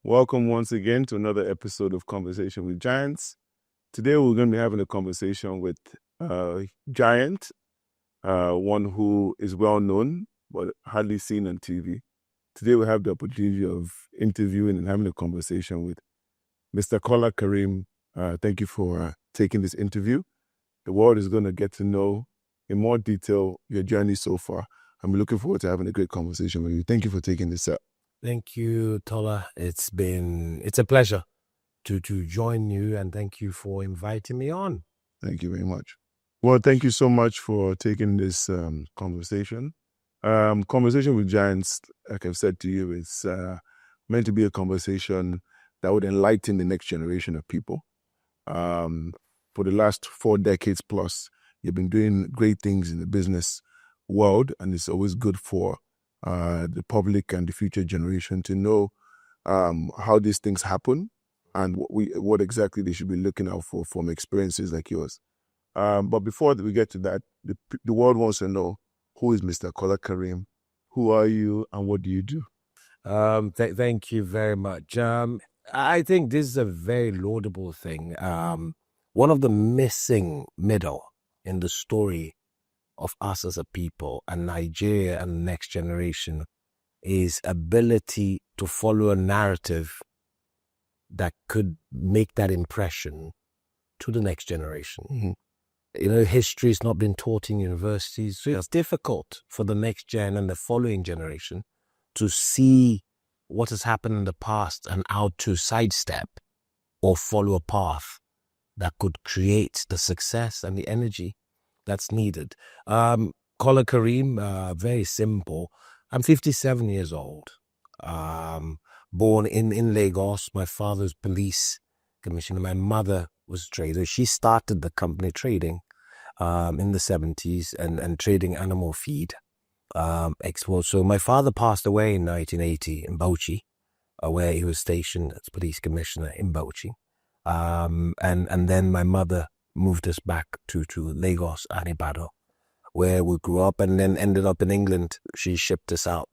Welcome once again to another episode of Conversation with Giants. Today we're going to be having a conversation with a giant, one who is well known but hardly seen on TV. Today we have the opportunity of interviewing and having a conversation with Mr. Kola Karim. Thank you for taking this interview. The world is going to get to know in more detail your journey so far. I'm looking forward to having a great conversation with you. Thank you for taking this up. Thank you, Tola. It's a pleasure to join you, and thank you for inviting me on. Thank you very much. Well, thank you so much for taking this conversation. Conversation with Giants, like I've said to you, is meant to be a conversation that would enlighten the next generation of people. For the last 4 decades plus, you've been doing great things in the business world, and it's always good for the public and the future generation to know how these things happen and what exactly they should be looking out for from experiences like yours. But before we get to that, the world wants to know, who is Mr. Kola Karim? Who are you and what do you do? Thank you very much. I think this is a very laudable thing. One of the missing middle in the story of us as a people and Nigeria and the next generation is ability to follow a narrative that could make that impression to the next generation. Mm-hmm. You know, history has not been taught in universities, so it's difficult for the next gen and the following generation to see what has happened in the past and how to sidestep or follow a path that could create the success and the energy that's needed. Kola Karim, very simple. I'm 57 years old. Born in Lagos. My father's police commissioner. My mother was a trader. She started the company trading in the 70s and trading animal feed export. So my father passed away in 1980 in Bauchi, where he was stationed as police commissioner in Bauchi. And then my mother moved us back to Lagos and Ibadan, where we grew up, and then ended up in England. She shipped us out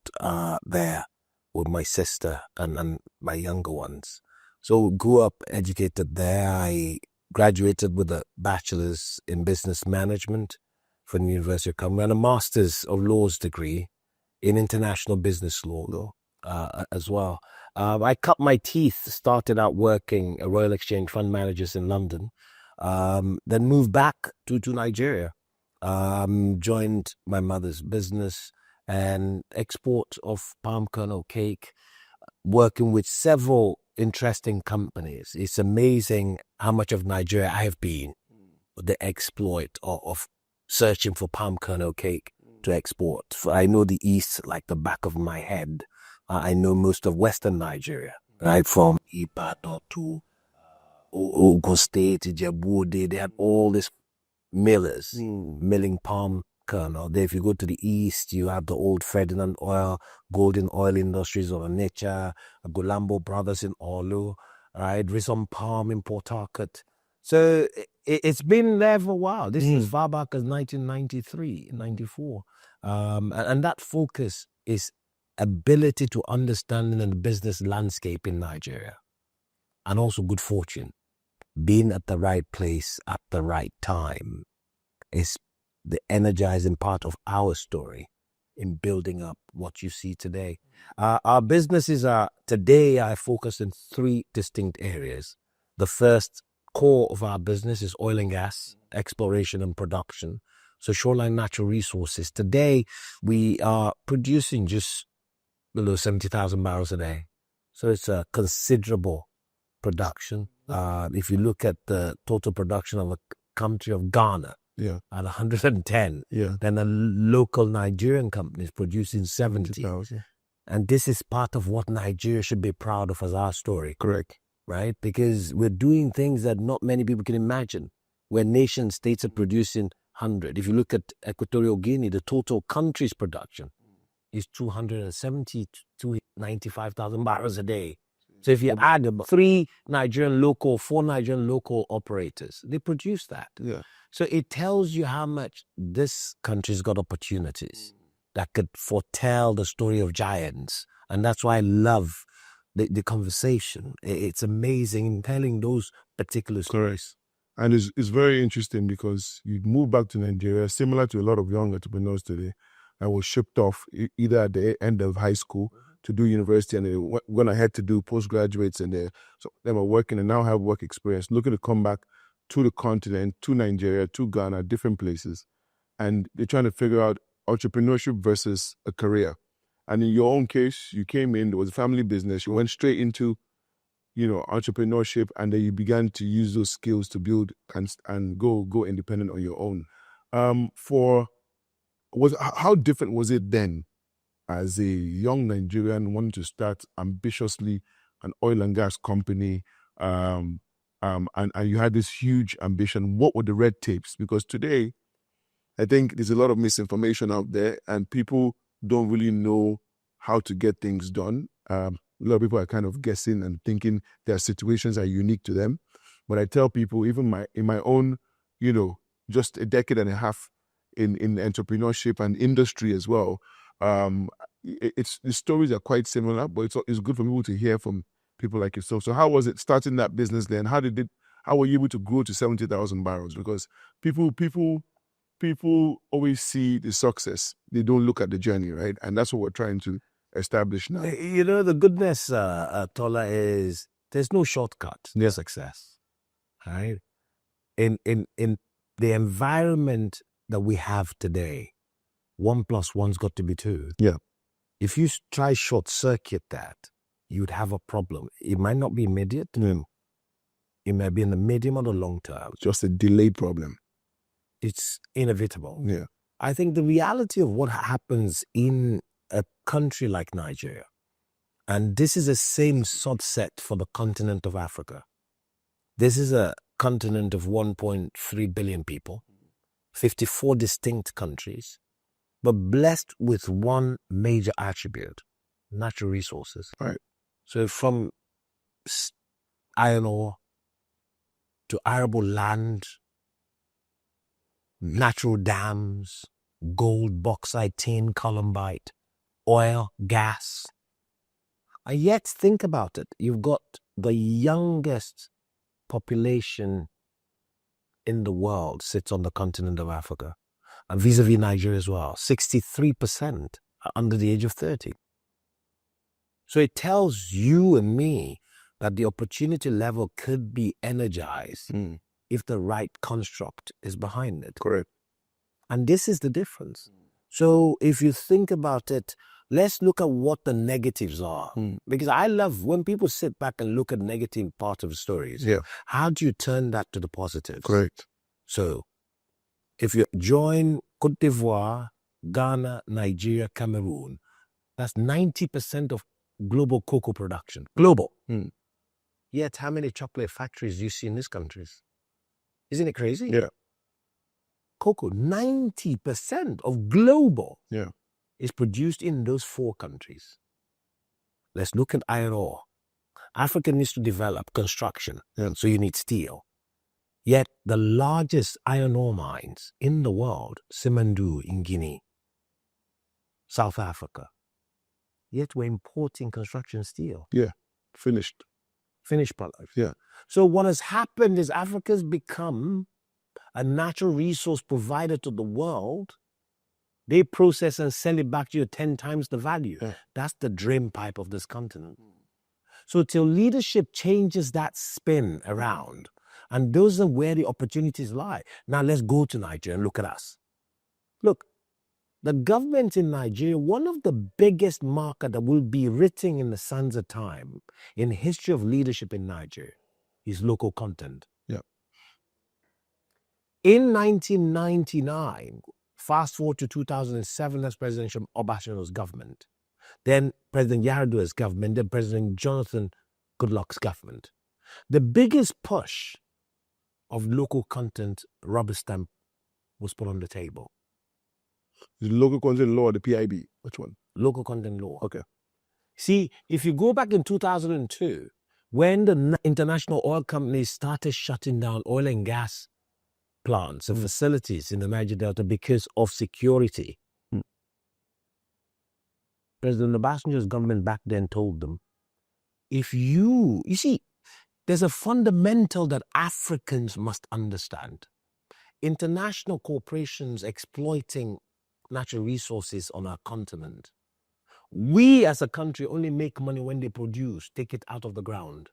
there with my sister and my younger ones. So grew up, educated there. I graduated with a bachelor's in business management from the University of Cambridge and a master's of laws degree in international business law as well. I cut my teeth, started out working at Royal Exchange Fund Managers in London, then moved back to Nigeria, joined my mother's business and export of palm kernel cake, working with several interesting companies. It's amazing how much of Nigeria I have been, the exploit of searching for palm kernel cake to export. I know the East like the back of my head. I know most of Western Nigeria, right from Ibadan to Ogun State, Ijebu. They had all these millers milling palm kernel. Then if you go to the East, you have the old Ferdinand Oil, Golden Oil Industries of Onitsha, Golambo Brothers in Olu, right? Rison Palm in Port Harcourt. So it's been there for a while. This is as far back as 1993, 94. And that focus is ability to understand the business landscape in Nigeria, and also good fortune. Being at the right place at the right time is the energizing part of our story in building up what you see today. Our businesses today are focused in 3 distinct areas. The first core of our business is oil and gas, exploration and production. So shoreline natural resources. Today, we are producing just below 70,000 barrels a day. So it's a considerable production. If you look at the total production of a country of Ghana, at 110, then a local Nigerian company is producing 70. And this is part of what Nigeria should be proud of as our story. Correct. Right? Because we're doing things that not many people can imagine, where nation states are producing 100. If you look at Equatorial Guinea, the total country's production is 270 to 95,000 barrels a day. So if you add 4 Nigerian local operators, they produce that. Yeah. So it tells you how much this country's got opportunities that could foretell the story of giants. And that's why I love the conversation. It's amazing in telling those particular stories. Correct. And it's very interesting because you move back to Nigeria, similar to a lot of young entrepreneurs today, that was shipped off either at the end of high school to do university, and they went ahead to do postgraduates, and they were working and now have work experience, looking to come back to the continent, to Nigeria, to Ghana, different places. And they're trying to figure out entrepreneurship versus a career. And in your own case, you came in, there was a family business, you went straight into entrepreneurship, and then you began to use those skills to build and go independent on your own. How different was it then as a young Nigerian wanting to start ambitiously an oil and gas company, and you had this huge ambition? What were the red tapes? Because today, I think there's a lot of misinformation out there, and people don't really know how to get things done. A lot of people are kind of guessing and thinking their situations are unique to them. But I tell people, even in my own, just a decade and a half in entrepreneurship and industry as well, the stories are quite similar, but it's good for people to hear from people like yourself. So how was it starting that business then? How were you able to grow to 70,000 barrels? Because people always see the success. They don't look at the journey, right? And that's what we're trying to establish now. The goodness, Tola, is there's no shortcut to success, right? In the environment that we have today, 1 + 1's got to be 2. Yeah. If you try short circuit that, you'd have a problem. It might not be immediate. It may be in the medium or the long term. Just a delayed problem. It's inevitable. Yeah. I think the reality of what happens in a country like Nigeria, and this is the same subset for the continent of Africa. This is a continent of 1.3 billion people, 54 distinct countries, but blessed with one major attribute: natural resources. Right. So from iron ore to arable land, natural dams, gold, bauxite, tin, columbite, oil, gas. And yet, think about it. You've got the youngest population in the world sits on the continent of Africa. And vis-a-vis Nigeria as well, 63% are under the age of 30. So it tells you and me that the opportunity level could be energized if the right construct is behind it. Correct. And this is the difference. So if you think about it, let's look at what the negatives are. Because I love when people sit back and look at negative part of the stories. Yeah. How do you turn that to the positives? Correct. So if you join Cote d'Ivoire, Ghana, Nigeria, Cameroon, that's 90% of global cocoa production. Global. Yet how many chocolate factories do you see in these countries? Isn't it crazy? Yeah. Cocoa, 90% of global is produced in those 4 countries. Let's look at iron ore. Africa needs to develop construction, so you need steel. Yet the largest iron ore mines in the world, Simandou in Guinea, South Africa. Yet we're importing construction steel. Yeah, finished products. Yeah. So what has happened is Africa's become a natural resource provider to the world. They process and sell it back to you 10 times the value. That's the drain pipe of this continent. So till leadership changes that spin around, and those are where the opportunities lie. Now let's go to Nigeria and look at us. Look, the government in Nigeria, one of the biggest marker that will be written in the sands of time in the history of leadership in Nigeria is local content. Yeah. In 1999, fast forward to 2007, that's President Obasanjo's government. Then President Yar'Adua's government, then President Jonathan Goodluck's government. The biggest push of local content rubber stamp was put on the table. The local content law or the PIB? Which one? Local content law. Okay. See, if you go back in 2002, when the international oil companies started shutting down oil and gas plants and facilities in the Niger Delta because of security, President Obasanjo's government back then told them, if you see, there's a fundamental that Africans must understand. International corporations exploiting natural resources on our continent. We as a country only make money when they produce, take it out of the ground.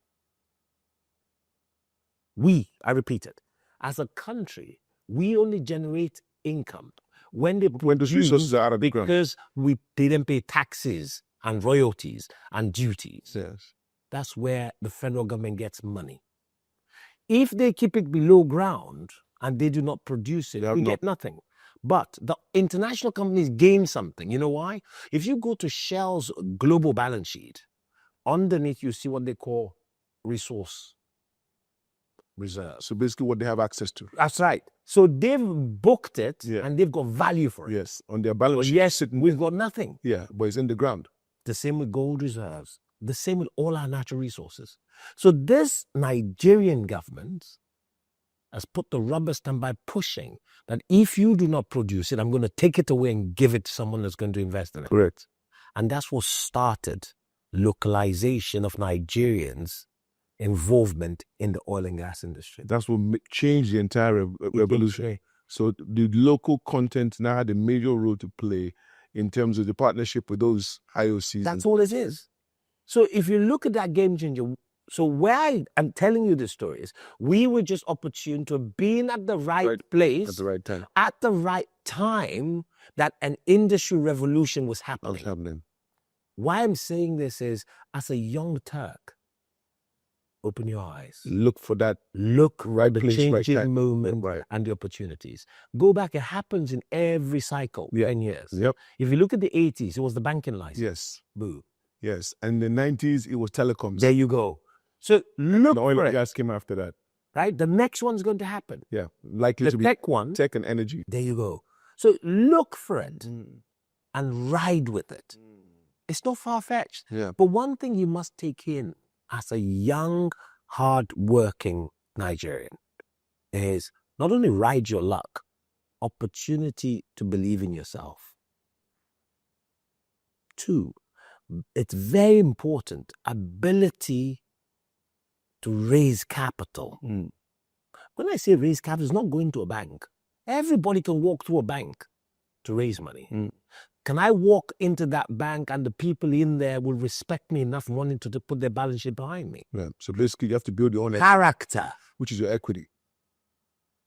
I repeat it, as a country, we only generate income when those resources are out of the ground. Because they didn't pay taxes and royalties and duties. Yes. That's where the federal government gets money. If they keep it below ground and they do not produce it, we get nothing. But the international companies gain something. You know why? If you go to Shell's global balance sheet, underneath you see what they call resource reserves. So basically what they have access to. That's right. So they've booked it and they've got value for it. Yes, on their balance sheet. Yes, we've got nothing. Yeah, but it's in the ground. The same with gold reserves. The same with all our natural resources. So this Nigerian government has put the rubber stamp by pushing that if you do not produce it, I'm going to take it away and give it to someone that's going to invest in it. Correct. And that's what started localization of Nigerians' involvement in the oil and gas industry. That's what changed the entire revolution. So the local content now had a major role to play in terms of the partnership with those IOCs. That's all it is. So if you look at that game changer, so where I'm telling you this story is, we were just opportune to being at the right place at the right time. At the right time that an industry revolution was happening. Why I'm saying this is, as a young Turk, open your eyes. Look for that. Look right the place, changing right time. moment and the opportunities. Go back. It happens in every cycle. 10 years. Yep. If you look at the 80s, it was the banking license. Yes. Boom. Yes. And in the 90s, it was telecoms. There you go. So look the oil for and it. gas came after that. Right? The next one's going to happen. Yeah. Likely the to be tech one. Tech and energy. There you go. So look for it and ride with it. It's not far-fetched. Yeah. But one thing you must take in as a young, hard-working Nigerian is not only ride your luck, opportunity to believe in yourself. 2, it's very important, ability to raise capital. When I say raise capital, it's not going to a bank. Everybody can walk through a bank to raise money. Can I walk into that bank and the people in there will respect me enough wanting to put their balance sheet behind me? Yeah. So basically, you have to build your own character, which is your equity.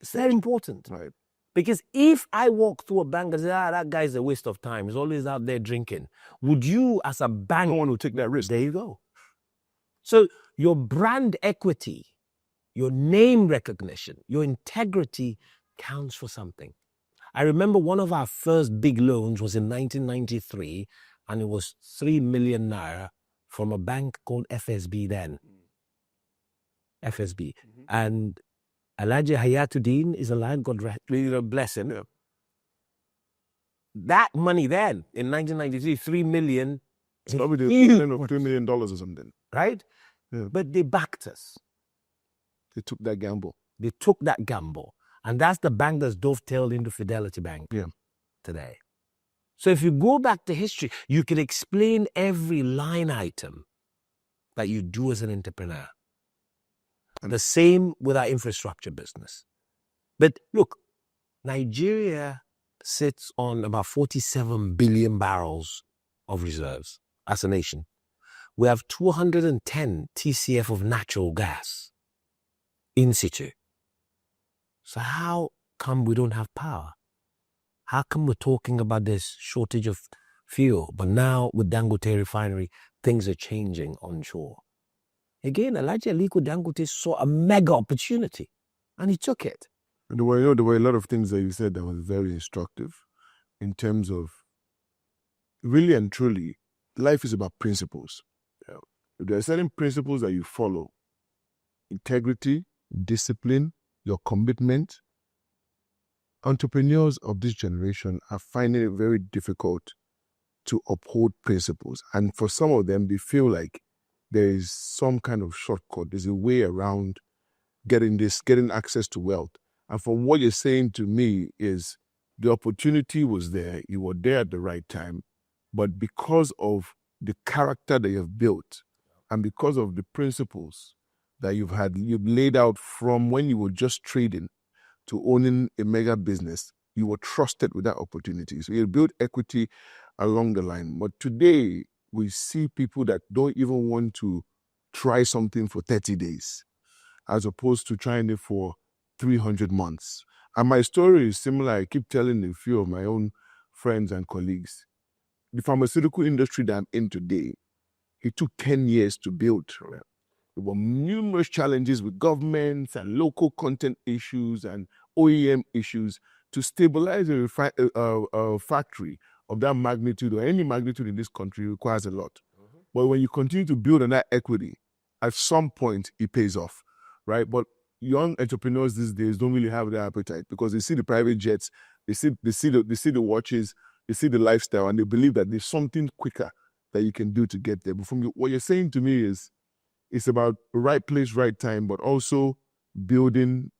It's very important. Right. Because if I walk through a bank and say, that guy's a waste of time, he's always out there drinking, would you, as a bank... No one will take that risk. There you go. So your brand equity, your name recognition, your integrity counts for something. I remember one of our first big loans was in 1993, and it was 3 million naira from a bank called FSB then. FSB. And Alhaji Hayatuddin is alive, God bless him. Yeah. That money then, in 1993, 3 million. It's probably the equivalent of $2 million or something. Right? Yeah. But they backed us. They took that gamble. They took that gamble. And that's the bank that's dovetailed into Fidelity Bank today. So if you go back to history, you can explain every line item that you do as an entrepreneur. And the same with our infrastructure business. But look, Nigeria sits on about 47 billion barrels of reserves as a nation. We have 210 TCF of natural gas in situ. So how come we don't have power? How come we're talking about this shortage of fuel, but now with Dangote refinery, things are changing onshore? Again, Alhaji Aliko Dangote saw a mega opportunity, and he took it. And there were a lot of things that you said that was very instructive in terms of, really and truly, life is about principles. If there are certain principles that you follow, integrity, discipline, your commitment, entrepreneurs of this generation are finding it very difficult to uphold principles. And for some of them, they feel like there is some kind of shortcut. There's a way around getting access to wealth. And from what you're saying to me is the opportunity was there. You were there at the right time. But because of the character that you have built and because of the principles that you've laid out from when you were just trading to owning a mega business, you were trusted with that opportunity. So you build equity along the line. But today, we see people that don't even want to try something for 30 days, as opposed to trying it for 300 months. And my story is similar. I keep telling a few of my own friends and colleagues. The pharmaceutical industry that I'm in today, it took 10 years to build. There were numerous challenges with governments and local content issues and OEM issues to stabilize a factory of that magnitude, or any magnitude in this country, requires a lot. But when you continue to build on that equity, at some point it pays off, right? But young entrepreneurs these days don't really have that appetite, because they see the private jets, they see the watches, they see the lifestyle, and they believe that there's something quicker that you can do to get there. But what you're saying to me is, it's about right place, right time, but also building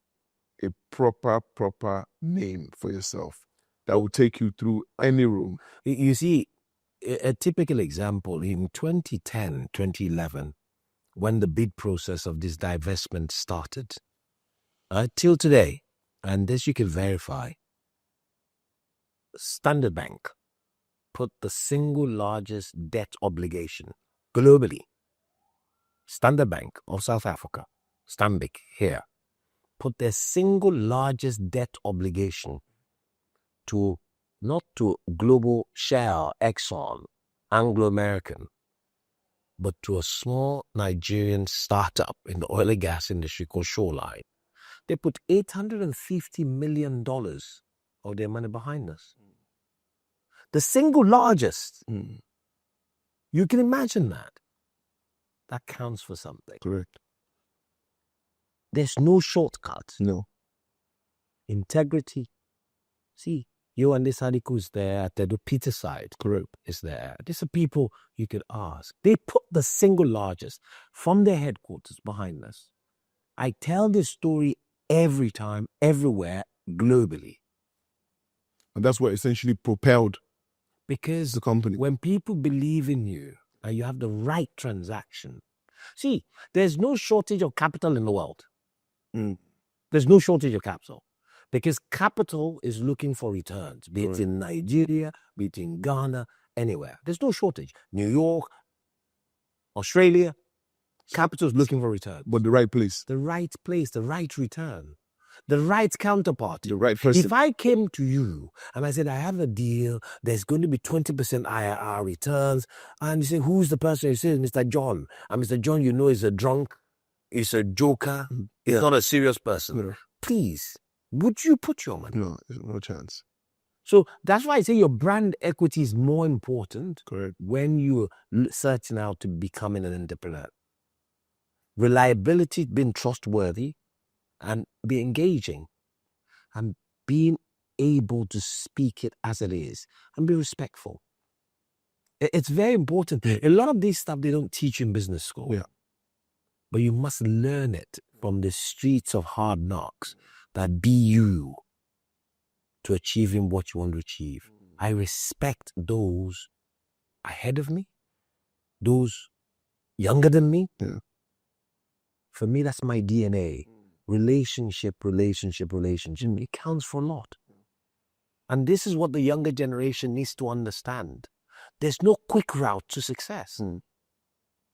a proper name for yourself that will take you through any room. You see, a typical example in 2010, 2011, when the bid process of this divestment started, till today, and this you can verify, Standard Bank put the single largest debt obligation globally. Standard Bank of South Africa, Stanbic here, put their single largest debt obligation to, not to global Shell, Exxon, Anglo-American, but to a small Nigerian startup in the oil and gas industry called Shoreline. They put $850 million of their money behind us. The single largest. You can imagine that. That counts for something. Correct. There's no shortcut. No. Integrity. See, you and this Adiku is there, the Peter side group is there. These are people you could ask. They put the single largest from their headquarters behind us. I tell this story every time, everywhere, globally. And that's what essentially propelled because the company. When people believe in you and you have the right transaction, see, there's no shortage of capital in the world. There's no shortage of capital. Because capital is looking for returns, be it in Nigeria, be it in Ghana, anywhere. There's no shortage. New York, Australia, capital is looking for returns. But the right place. The right place, the right return, the right counterpart. The right person. If I came to you and I said, I have a deal, there's going to be 20% IRR returns, and you say, who's the person? You say, Mr. John. And Mr. John, you know, is a drunk, is a joker, is not a serious person. No. Please. Would you put your money? No, there's no chance. So that's why I say your brand equity is more important. Correct. When you're searching out to becoming an entrepreneur. Reliability, being trustworthy, and be engaging, and being able to speak it as it is, and be respectful. It's very important. A lot of these stuff they don't teach in business school. Yeah. But you must learn it from the streets of hard knocks. That be you to achieving what you want to achieve. I respect those ahead of me, those younger than me. Yeah. For me, that's my DNA. Relationship. It counts for a lot. And this is what the younger generation needs to understand. There's no quick route to success.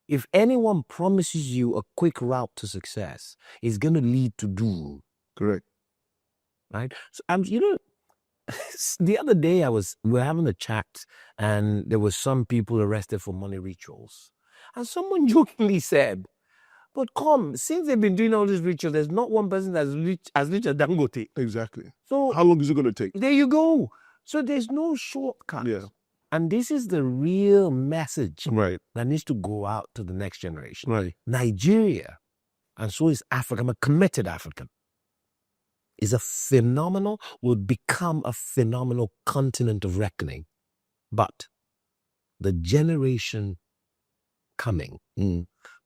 If anyone promises you a quick route to success, it's going to lead to doom. Correct. Right? So, the other day we were having a chat, and there were some people arrested for money rituals. And someone jokingly said, but since they've been doing all these rituals, there's not one person that's as rich as Dangote. Exactly. So how long is it going to take? There you go. So there's no shortcut. Yeah. And this is the real message that needs to go out to the next generation. Right. Nigeria, and so is Africa, I'm a committed African, will become a phenomenal continent of reckoning. But the generation coming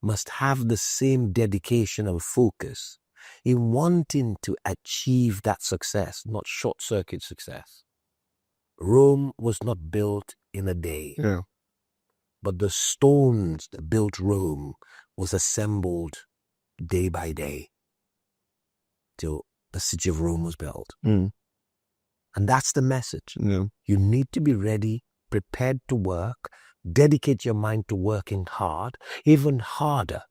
must have the same dedication and focus in wanting to achieve that success, not short-circuit success. Rome was not built in a day. Yeah. but the stones that built Rome was assembled day by day till the city of Rome was built. Mm. And that's the message. Yeah. You need to be ready, prepared to work, dedicate your mind to working hard, even harder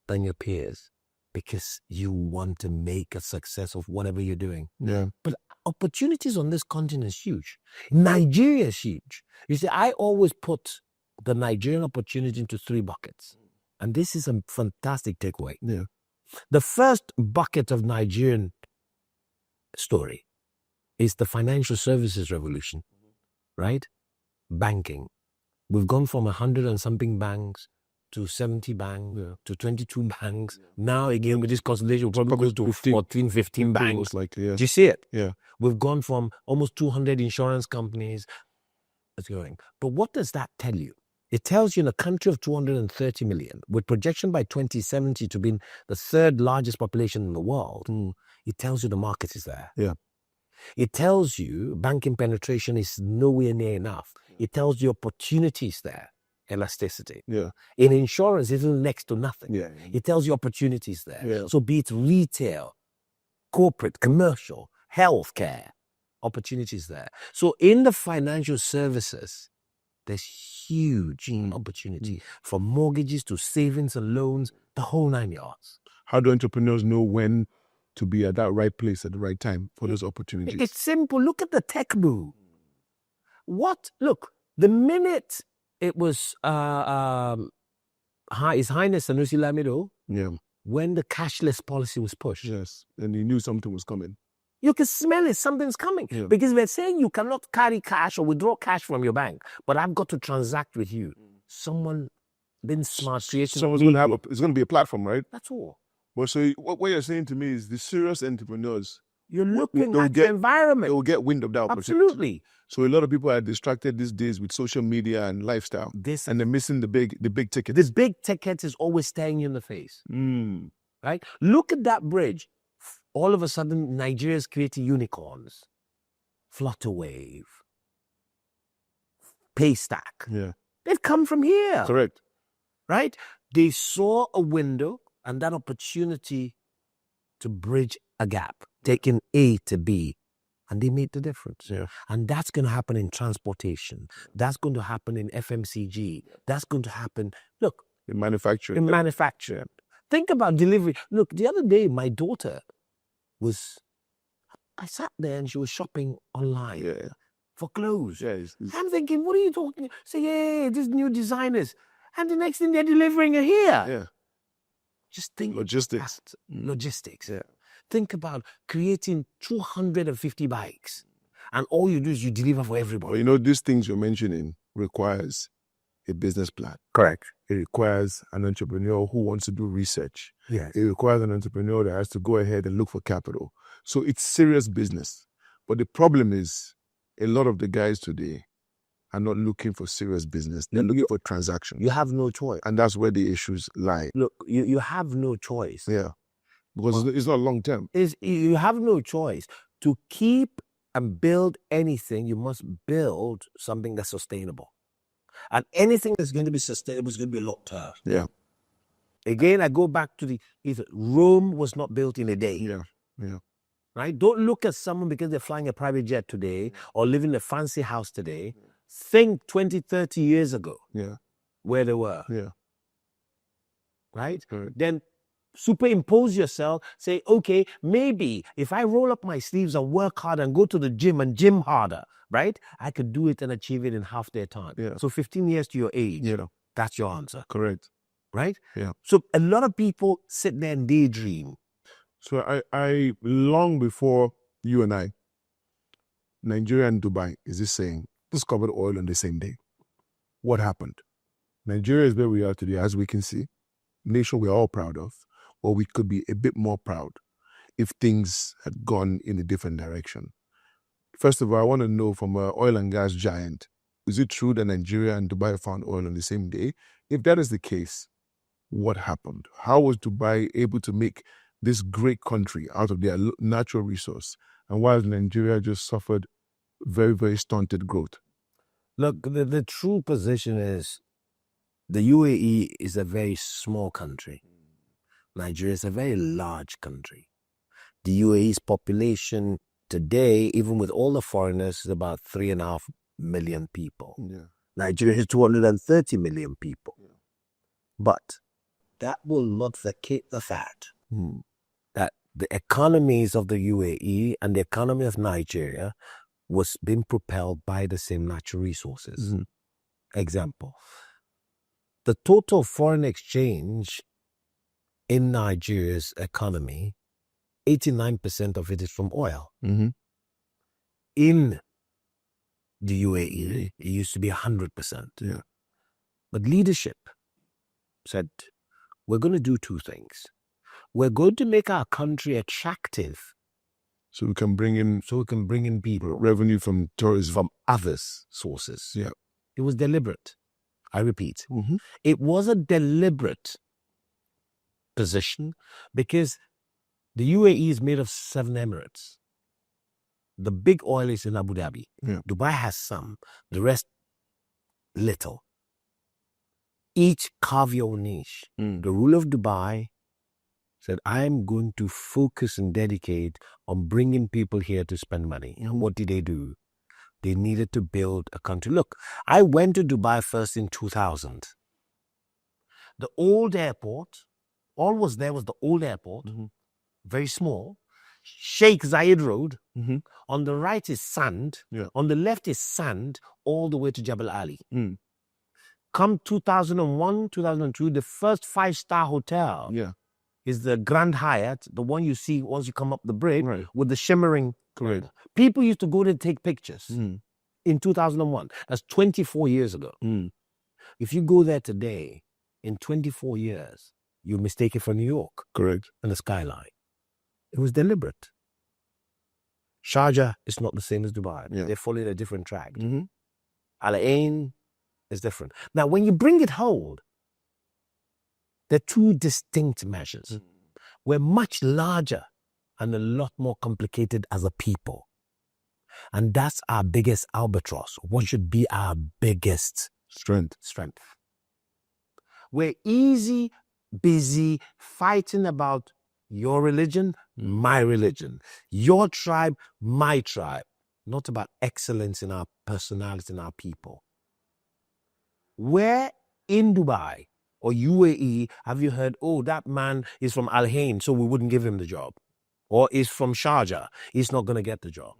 than your peers, because you want to make a success of whatever you're doing. Yeah. But opportunities on this continent is huge. Nigeria is huge. You see, I always put the Nigerian opportunity into 3 buckets. And this is a fantastic takeaway. Yeah. The first bucket of Nigerian story is the financial services revolution, right? Banking. We've gone from 100 and something banks to 70 banks to 22 banks. Now, again, with this consolidation, we'll probably go to 14, 15 banks. Most likely, yeah. Do you see it? Yeah. We've gone from almost 200 insurance companies. It's going. But what does that tell you? It tells you in a country of 230 million, with projection by 2070 to be the 3rd largest population in the world, it tells you the market is there. Yeah. It tells you banking penetration is nowhere near enough. It tells you opportunities there, elasticity. Yeah. In insurance, it's next to nothing. Yeah. It tells you opportunities there. Yeah. So be it retail, corporate, commercial, healthcare, opportunities there. So in the financial services, there's huge opportunity from mortgages to savings and loans, the whole 9 yards. How do entrepreneurs know when to be at that right place at the right time for those opportunities? It's simple. Look at the tech boom. Look, the minute it was His Highness Sanusi Lamido, Yeah. when the cashless policy was pushed. Yes. And he knew something was coming. You can smell it, something's coming. Yeah. Because we're saying you cannot carry cash or withdraw cash from your bank, but I've got to transact with you. Someone been smart, created. Someone's going to have it's going to be a platform, right? That's all. Well, so what you're saying to me is the serious entrepreneurs, You're looking they'll at get- the environment. they will get wind of that opportunity. Absolutely. So a lot of people are distracted these days with social media and lifestyle, and they're missing the big tickets. This big ticket is always staring you in the face. Right? Look at that bridge. All of a sudden, Nigeria's creating unicorns. Flutterwave. Paystack. Yeah. They've come from here. Correct. Right? They saw a window and that opportunity to bridge a gap, taking A to B, and they made the difference. Yeah. And that's going to happen in transportation. That's going to happen in FMCG. That's going to happen, look, In manufacturing. in manufacturing. Think about delivery. Look, the other day, my daughter I sat there and she was shopping online Yeah. for clothes. Yeah. I'm thinking, what are you talking? Say, yeah, these new designers. And the next thing they're delivering it here. Yeah. Just think. Logistics. Logistics. Yeah. Think about creating 250 bikes. And all you do is you deliver for everybody. Well, these things you're mentioning requires a business plan. Correct. It requires an entrepreneur who wants to do research. Yes. It requires an entrepreneur that has to go ahead and look for capital. So it's serious business. But the problem is a lot of the guys today are not looking for serious business. They're looking for transactions. You have no choice. And that's where the issues lie. Look, you have no choice. Yeah. Because it's not long term. You have no choice. To keep and build anything, you must build something that's sustainable. And anything that's going to be sustainable is going to be long term. Yeah. Again, I go back to Rome was not built in a day. Yeah. Yeah. Right? Don't look at someone because they're flying a private jet today or living in a fancy house today. Think 20, 30 years ago. Yeah. Where they were. Yeah. Right? Correct. Then superimpose yourself. Say, okay, maybe if I roll up my sleeves and work hard and go to the gym and gym harder, right? I could do it and achieve it in half their time. Yeah. So 15 years to your age. Yeah. That's your answer. Correct. Right? Yeah. So a lot of people sit there and daydream. So I long before you and I, Nigeria and Dubai is this saying, discovered oil on the same day. What happened? Nigeria is where we are today, as we can see. Nation we're all proud of, or we could be a bit more proud if things had gone in a different direction. First of all, I want to know from an oil and gas giant, is it true that Nigeria and Dubai found oil on the same day? If that is the case, what happened? How was Dubai able to make this great country out of their natural resource, and while Nigeria just suffered very, very stunted growth? Look, the true position is The UAE is a very small country. Nigeria is a very large country. The UAE's population today, even with all the foreigners, is about 3.5 million people. Yeah. Nigeria is 230 million people. Yeah. But that will not vacate the fact that the economies of the UAE and the economy of Nigeria was being propelled by the same natural resources. Example, the total foreign exchange in Nigeria's economy, 89% of it is from oil. In the UAE, it used to be 100%. Yeah. But leadership said, we're going to do two things. We're going to make our country attractive So we can bring in people revenue from tourism. from other sources. Yeah. It was deliberate. I repeat, it was a deliberate position because the UAE is made of 7 emirates. The big oil is in Abu Dhabi. Yeah. Dubai has some, the rest little. Each carve your own niche. The ruler of Dubai said, I'm going to focus and dedicate on bringing people here to spend money. And what did they do? They needed to build a country. Look, I went to Dubai first in 2000. The old airport, all was there was the old airport, very small. Sheikh Zayed Road. On the right is sand. Yeah. On the left is sand all the way to Jabal Ali. Come 2001, 2002, the first 5-star hotel is the Grand Hyatt, the one you see once you come up the bridge with the shimmering. Correct. People used to go to take pictures in 2001. That's 24 years ago. If you go there today, in 24 years, you mistake it for New York. Correct. And the skyline. It was deliberate. Sharjah is not the same as Dubai. Yeah. They followed a different track. Al Ain is different. Now, when you bring it home, they're two distinct measures. We're much larger and a lot more complicated as a people. And that's our biggest albatross. What should be our biggest Strength. We're easy, busy, fighting about your religion, my religion, your tribe, my tribe. Not about excellence in our personality and our people. Where in Dubai or UAE have you heard, oh, that man is from Al Ain, so we wouldn't give him the job? Or is from Sharjah, he's not going to get the job.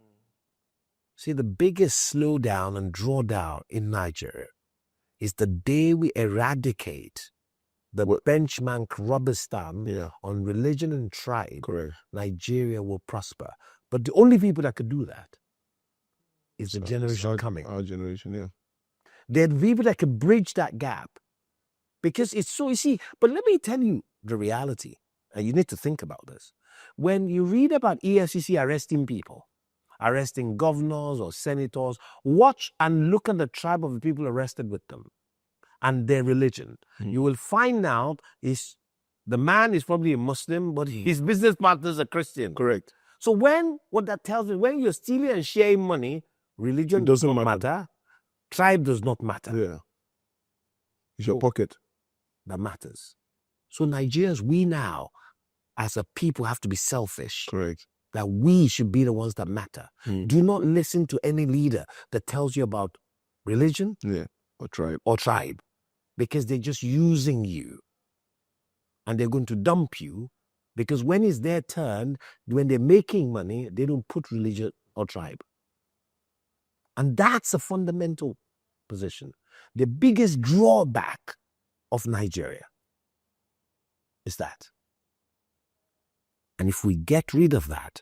See, the biggest slowdown and drawdown in Nigeria is the day we eradicate the benchmark rubber stamp on religion and tribe. Correct. Nigeria will prosper. But the only people that could do that is the generation coming. Our generation, yeah. There are people that can bridge that gap. Because it's so, you see, but let me tell you the reality. And you need to think about this. When you read about EFCC arresting people, arresting governors or senators, watch and look at the tribe of the people arrested with them and their religion. You will find out the man is probably a Muslim, but his business partners are Christian. Correct. So what that tells me, when you're stealing and sharing money, religion does not matter. Tribe does not matter. Yeah. It's your pocket. That matters. So Nigerians, we now, as a people, have to be selfish. Correct. That we should be the ones that matter. Do not listen to any leader that tells you about religion or tribe. Because they're just using you. And they're going to dump you because when it's their turn, when they're making money, they don't put religion or tribe. And that's a fundamental position. The biggest drawback of Nigeria is that. And if we get rid of that,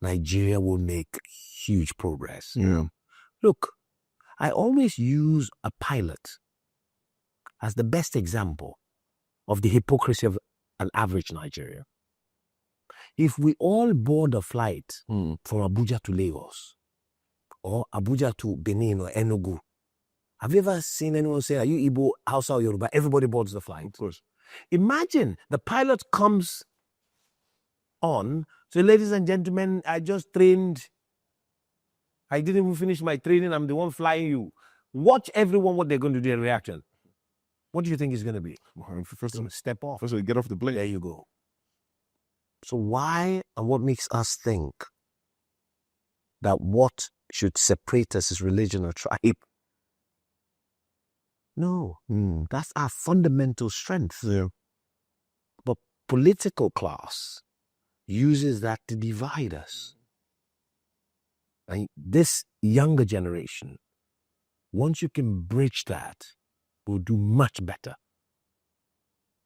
Nigeria will make huge progress. Yeah. Look, I always use a pilot as the best example of the hypocrisy of an average Nigerian. If we all board a flight from Abuja to Lagos or Abuja to Benin or Enugu, have you ever seen anyone say, are you Igbo, Hausa or Yoruba? Everybody boards the flight. Of course. Imagine the pilot comes on. So, ladies and gentlemen, I just trained. I didn't even finish my training. I'm the one flying you. Watch everyone what they're going to do in reaction. what do you think he's going to be? First of all, Step off. get off the blade. There you go. So why and what makes us think that what should separate us is religion or tribe? No, that's our fundamental strength. Yeah. But political class uses that to divide us. And this younger generation, once you can bridge that, will do much better.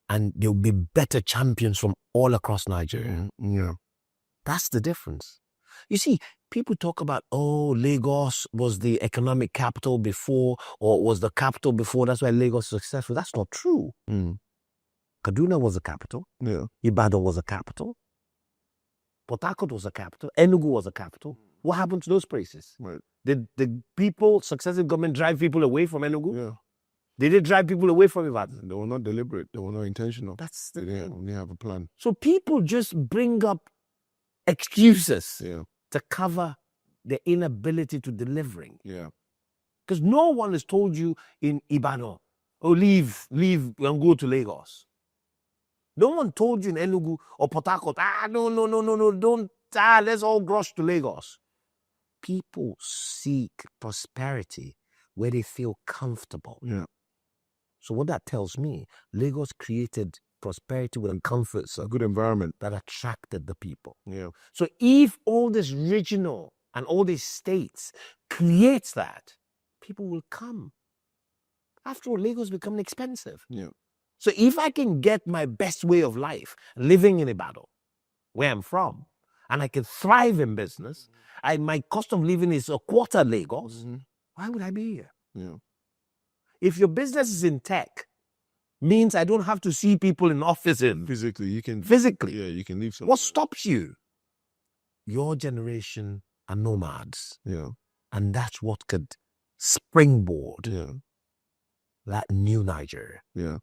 And there'll be better champions from all across Nigeria. Yeah. That's the difference. You see, people talk about, Lagos was the economic capital before, or was the capital before, that's why Lagos is successful. That's not true. Kaduna was the capital. Yeah. Ibadan was a capital. Port Harcourt was a capital. Enugu was a capital. What happened to those places? Right. Did the people, successive government, drive people away from Enugu? Yeah. Did they drive people away from Ibadan? They were not deliberate. They were not intentional. That's They didn't have a plan. So people just bring up excuses Yeah. to cover their inability to delivering. Yeah. Because no one has told you in Ibadan, leave and go to Lagos. No one told you in Enugu or Port Harcourt, no, don't, let's all rush to Lagos. People seek prosperity where they feel comfortable. Yeah. So what that tells me, Lagos created prosperity with a comfort A good environment. that attracted the people. Yeah. So if all this regional and all these states creates that, people will come. After all, Lagos is becoming expensive. Yeah. So if I can get my best way of life living in Ibadan, where I'm from, and I can thrive in business, my cost of living is a quarter Lagos, why would I be here? Yeah. If your business is in tech, means I don't have to see people in offices. Physically, you can. Physically. Yeah, you can leave something. What stops you? Your generation are nomads. Yeah. And that's what could springboard Yeah. that new Nigeria. Yeah.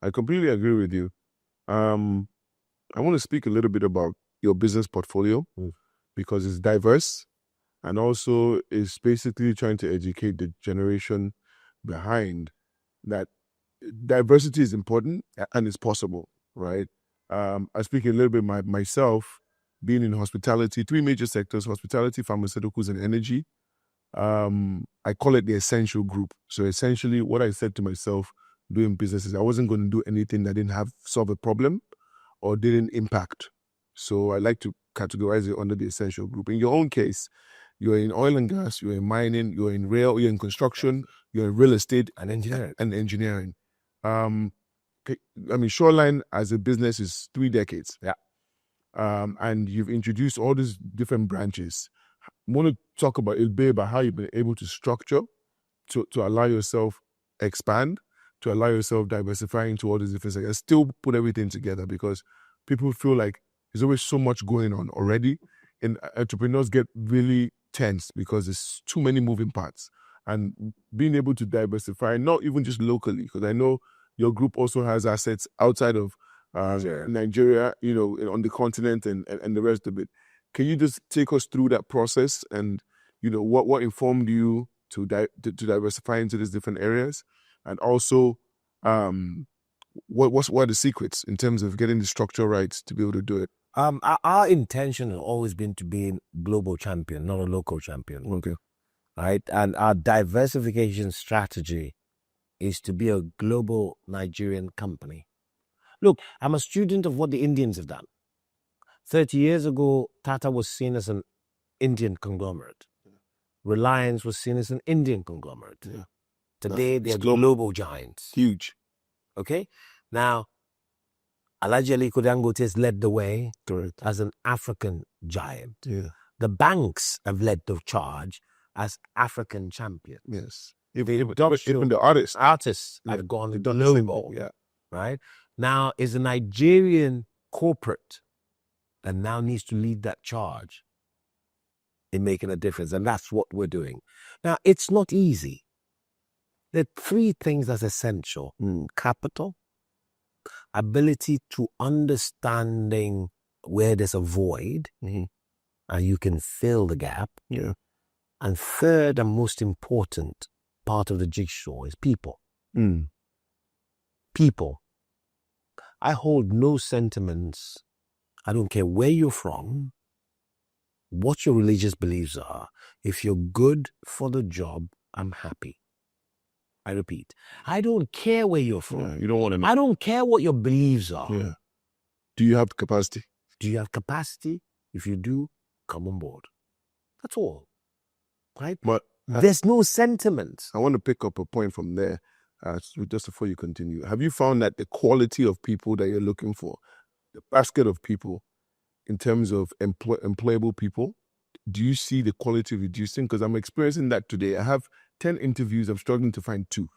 I completely agree with you. I want to speak a little bit about your business portfolio because it's diverse and also is basically trying to educate the generation behind that diversity is important and it's possible, right? I speak a little bit myself, being in hospitality, 3 major sectors: hospitality, pharmaceuticals, and energy. I call it the essential group. So essentially what I said to myself doing business is I wasn't going to do anything that didn't solve a problem or didn't impact. So I like to categorize it under the essential group. In your own case, you're in oil and gas, you're in mining, you're in rail, you're in construction, you're in real estate And engineering. Shoreline as a business is 3 decades. Yeah. And you've introduced all these different branches. I want to talk about how you've been able to structure to allow yourself expand, to allow yourself diversify into all these different sectors, still put everything together, because people feel like there's always so much going on already. And entrepreneurs get really tense because there's too many moving parts. And being able to diversify, not even just locally, because I know your group also has assets outside of Nigeria, on the continent and the rest of it. Can you just take us through that process and, what informed you to diversify into these different areas? And also, what are the secrets in terms of getting the structure right to be able to do it? Our intention has always been to be a global champion, not a local champion. Okay. Right? And our diversification strategy is to be a global Nigerian company. Look, I'm a student of what the Indians have done. 30 years ago, Tata was seen as an Indian conglomerate. Reliance was seen as an Indian conglomerate. Yeah. Today, they're global giants. Huge. Okay? Now, Alhaji Aliko Dangote has led the way. Correct. As an African giant. Yeah. The banks have led the charge as African champions. Yes. Even the artists have gone they've done global. Yeah. Right? Now, is a Nigerian corporate that now needs to lead that charge in making a difference. And that's what we're doing. Now, it's not easy. There are 3 things that's essential. Capital, ability to understanding where there's a void, and you can fill the gap. Yeah. And third and most important part of the jigsaw is people. people. I hold no sentiments. I don't care where you're from, what your religious beliefs are. If you're good for the job, I'm happy. I repeat, I don't care where you're from. Yeah, you don't want to know. I don't care what your beliefs are. Yeah. Do you have the capacity? Do you have capacity? If you do, come on board. That's all. Right? But there's no sentiment. I want to pick up a point from there, just before you continue. Have you found that the quality of people that you're looking for, the basket of people, in terms of employable people, do you see the quality reducing? Because I'm experiencing that today. I have 10 interviews. I'm struggling to find 2.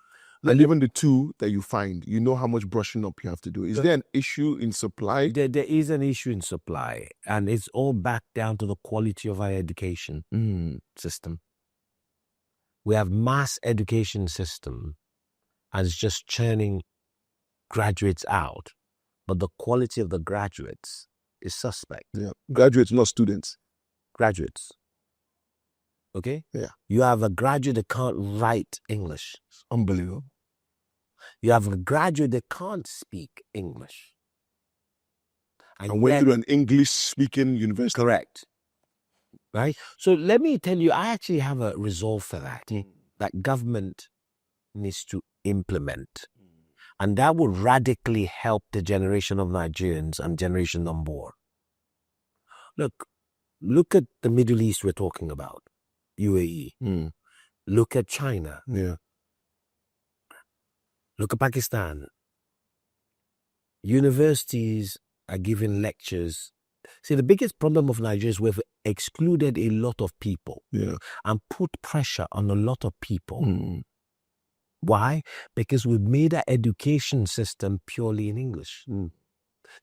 And even the 2 that you find, you know how much brushing up you have to do. Is there an issue in supply? There is an issue in supply, and it's all back down to the quality of our education system. We have mass education system, and it's just churning graduates out, but the quality of the graduates is suspect. Yeah, graduates, not students. Graduates. Okay? Yeah. You have a graduate that can't write English. It's unbelievable. You have a graduate that can't speak English. And went through an English-speaking university. Correct. Right? So let me tell you, I actually have a resolve for that. That government needs to implement. And that will radically help the generation of Nigerians and generation on board. Look at the Middle East we're talking about. UAE. Look at China. Yeah. Look at Pakistan. Universities are giving lectures. See, the biggest problem of Nigeria is we've excluded a lot of people and put pressure on a lot of people. Why? Because we've made our education system purely in English.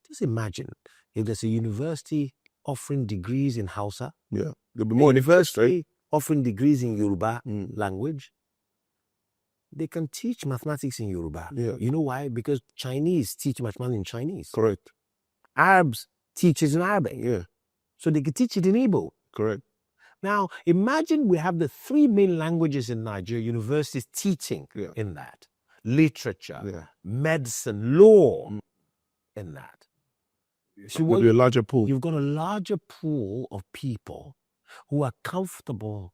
Just imagine if there's a university offering degrees in Hausa. Yeah. There'll be more university offering degrees in Yoruba language. They can teach mathematics in Yoruba. Yeah. You know why? Because Chinese teach mathematics in Chinese. Correct. Arabs teach it in Arabic. Yeah. So they can teach it in Igbo. Correct. Now, imagine we have the 3 main languages in Nigeria, universities teaching in that. Literature, medicine, law in that. So There'll be a larger pool. You've got a larger pool of people who are comfortable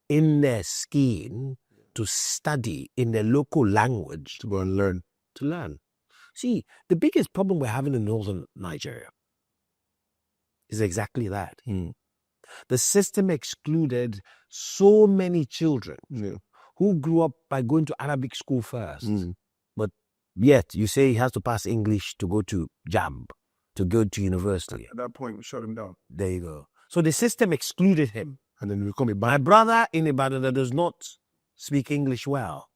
in their skin to study in their local language. To go and learn. To learn. See, the biggest problem we're having in northern Nigeria is exactly that. The system excluded so many children who grew up by going to Arabic school first. But yet, you say he has to pass English to go to JAMB, to go to university. At that point, we shut him down. There you go. So the system excluded him. And then we become My brother in Ibadan that does not speak English well,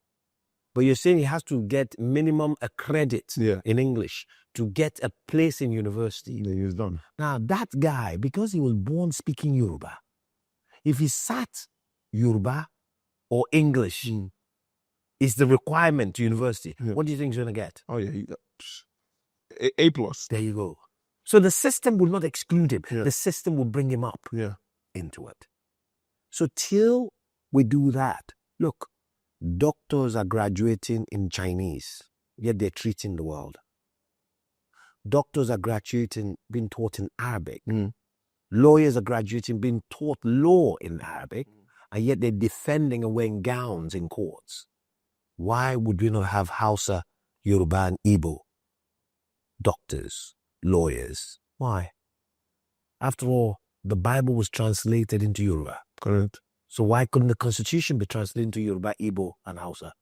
but you're saying he has to get minimum a credit in English to get a place in university. Then he's done. Now, that guy, because he was born speaking Yoruba, if he sat Yoruba or English is the requirement to university, what do you think he's going to get? Oh, yeah. A plus. There you go. So the system will not exclude him. The system will bring him up into it. So till we do that, look, doctors are graduating in Chinese, yet they're treating the world. Doctors are graduating, being taught in Arabic. Lawyers are graduating, being taught law in Arabic, and yet they're defending and wearing gowns in courts. Why would we not have Hausa, Yoruba, and Igbo doctors, lawyers? Why? After all, the Bible was translated into Yoruba. Correct. So why couldn't the Constitution be translated into Yoruba, Igbo, and Hausa?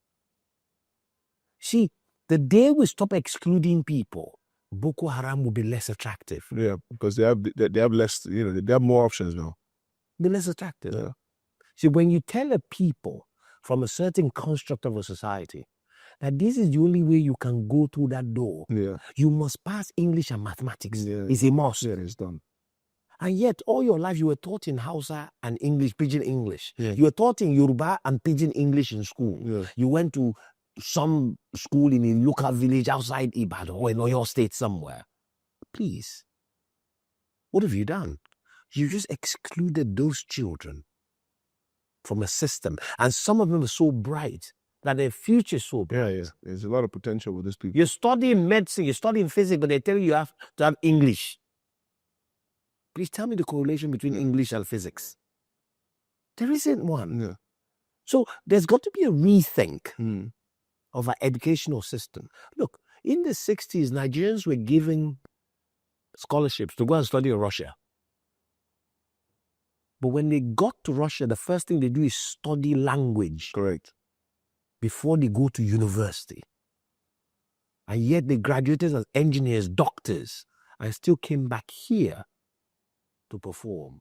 See, the day we stop excluding people, Boko Haram will be less attractive. Yeah, because they have less, they have more options now. Be less attractive. Yeah. See, when you tell a people from a certain construct of a society that this is the only way you can go through that door, you must pass English and mathematics. It's a must. Yeah, it's done. And yet, all your life, you were taught in Hausa and English, Pidgin English. You were taught in Yoruba and Pidgin English in school. You went to some school in a local village outside Ibadan or in Oyo State somewhere. Please, what have you done? You just excluded those children from a system. And some of them are so bright that their future is so bright. Yeah. There's a lot of potential with these people. You're studying medicine, you're studying physics, but they tell you have to have English. Please tell me the correlation between English and physics. There isn't one. Yeah. So there's got to be a rethink of our educational system. Look, in the 60s, Nigerians were giving scholarships to go and study in Russia. But when they got to Russia, the first thing they do is study language. Correct. Before they go to university. And yet they graduated as engineers, doctors, and still came back here to perform.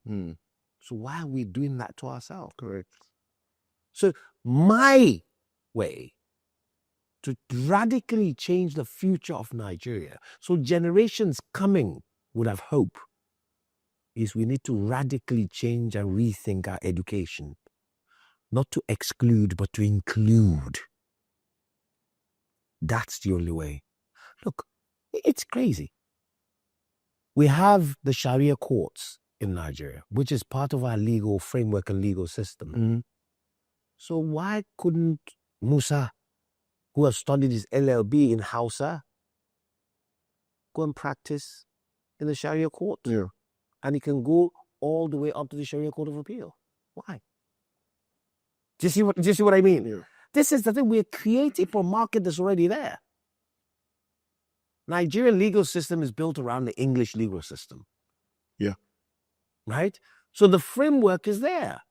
So why are we doing that to ourselves? Correct. So my way to radically change the future of Nigeria, so generations coming would have hope, is we need to radically change and rethink our education. Not to exclude, but to include. That's the only way. Look, it's crazy. We have the Sharia courts in Nigeria, which is part of our legal framework and legal system. So why couldn't Musa, who has studied his LLB in Hausa, go and practice in the Sharia court? Yeah. And he can go all the way up to the Sharia Court of Appeal. Why? Do you see what I mean? Yeah. This is the thing. We're creating for a market that's already there. Nigerian legal system is built around the English legal system. Yeah. Right? So the framework is there.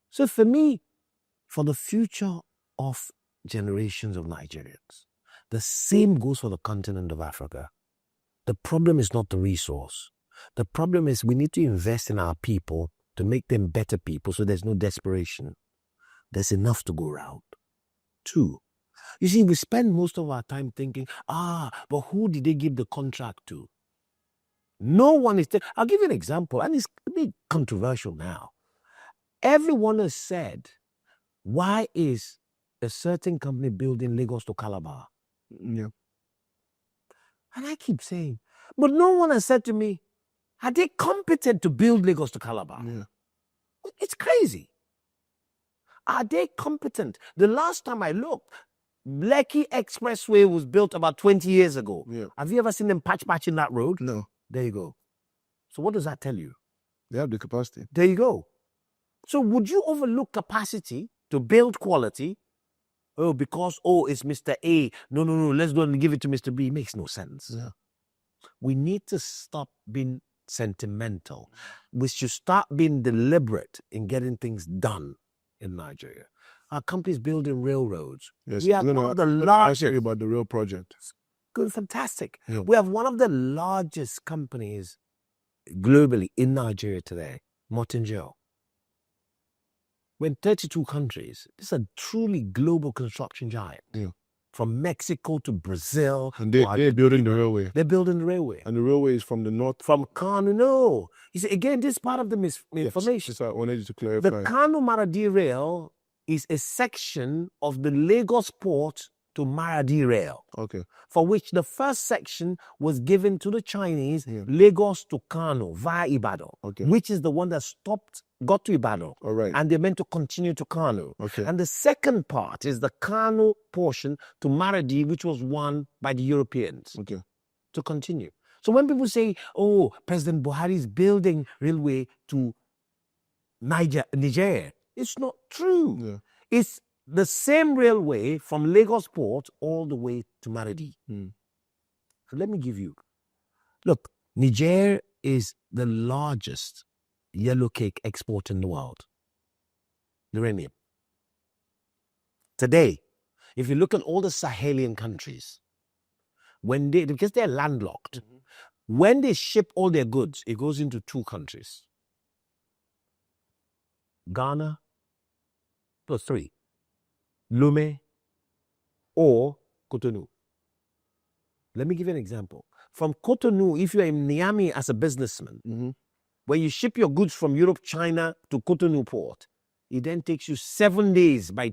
So for me, for the future of generations of Nigerians, the same goes for the continent of Africa. The problem is not the resource. The problem is we need to invest in our people to make them better people so there's no desperation. There's enough to go around. 2, you see, we spend most of our time thinking, but who did they give the contract to? No one is... I'll give you an example, and it's a bit controversial now. Everyone has said, why is a certain company building Lagos to Calabar? Yeah. And I keep saying, but no one has said to me, are they competent to build Lagos to Calabar? Yeah. It's crazy. Are they competent? The last time I looked, Lekki Expressway was built about 20 years ago. Yeah. Have you ever seen them patching that road? No. There you go. So what does that tell you? They have the capacity. There you go. So would you overlook capacity to build quality? Because it's Mr. A. No, let's go and give it to Mr. B. It makes no sense. Yeah. We need to stop being sentimental. We should start being deliberate in getting things done in Nigeria. Our company's building railroads. Yes. We have one of the I'll largest... tell you about the real project. Good, fantastic. Yeah. We have one of the largest companies globally in Nigeria today, Martin Joe. We're in 32 countries. This is a truly global construction giant. Yeah. From Mexico to Brazil. And they're building the railway. They're building the railway. And the railway is from the north. From Kano. No. You see, again, this is part of the misinformation. Yes, I wanted you to clarify. The Kano Maradi rail is a section of the Lagos port to Maradi rail. Okay. For which the first section was given to the Chinese, Lagos to Kano via Ibadan. Okay. Which is the one that got to Ibadan. All right. And they're meant to continue to Kano. Okay. And the second part is the Kano portion to Maradi, which was won by the Europeans. Okay. To continue. So when people say, President Buhari is building railway to Niger, it's not true. Yeah. It's the same railway from Lagos port all the way to Maradi. So let me give you. Look, Niger is the largest yellow cake export in the world. Uranium. Today, if you look at all the Sahelian countries, because they're landlocked, when they ship all their goods, it goes into 2 countries. Ghana, plus 3. Lomé or Cotonou. Let me give you an example. From Cotonou, if you're in Niamey as a businessman, when you ship your goods from Europe, China to Cotonou port, it then takes you 7 days by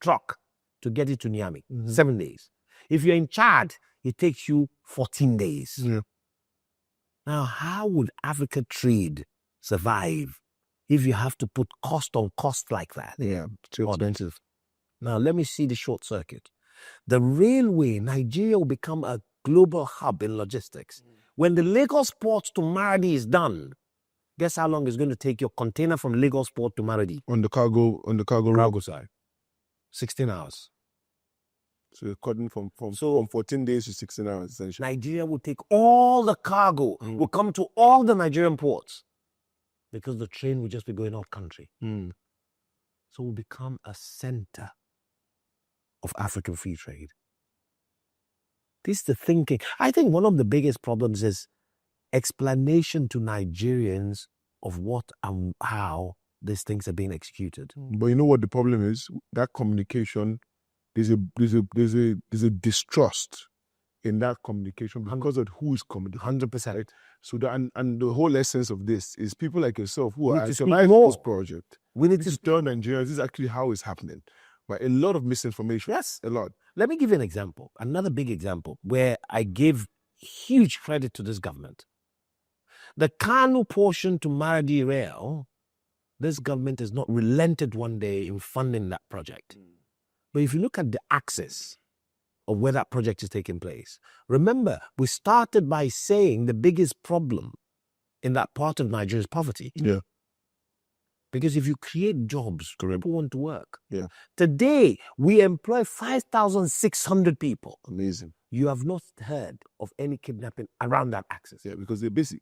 truck to get it to Niamey. 7 days. If you're in Chad, it takes you 14 days. Yeah. Now, how would Africa trade survive if you have to put cost on cost like that. Yeah, too expensive. Now, let me see the short circuit. The railway, Nigeria will become a global hub in logistics. When the Lagos port to Maradi is done, guess how long it's going to take your container from Lagos port to Maradi? On the cargo Cargo side. 16 hours. So it's cutting from 14 days to 16 hours, essentially. Nigeria will take all the cargo, will come to all the Nigerian ports, because the train will just be going off country. So we'll become a center of African free trade. This is the thinking. I think one of the biggest problems is explanation to Nigerians of what and how these things are being executed. But you know what the problem is? That communication, there's a distrust in that communication because of who is communicating. 100%. Right? So and the whole essence of this is people like yourself who are survive this project. We need to tell Nigerians this is actually how it's happening. Right? A lot of misinformation. Yes. A lot. Let me give you an example, another big example, where I give huge credit to this government. The Kano portion to Maradi Rail, this government has not relented one day in funding that project. But if you look at the axis of where that project is taking place, remember, we started by saying the biggest problem in that part of Nigeria is poverty. Yeah. Because if you create jobs, people want to work. Yeah. Today, we employ 5,600 people. Amazing. You have not heard of any kidnapping around that axis. Yeah, because they're busy.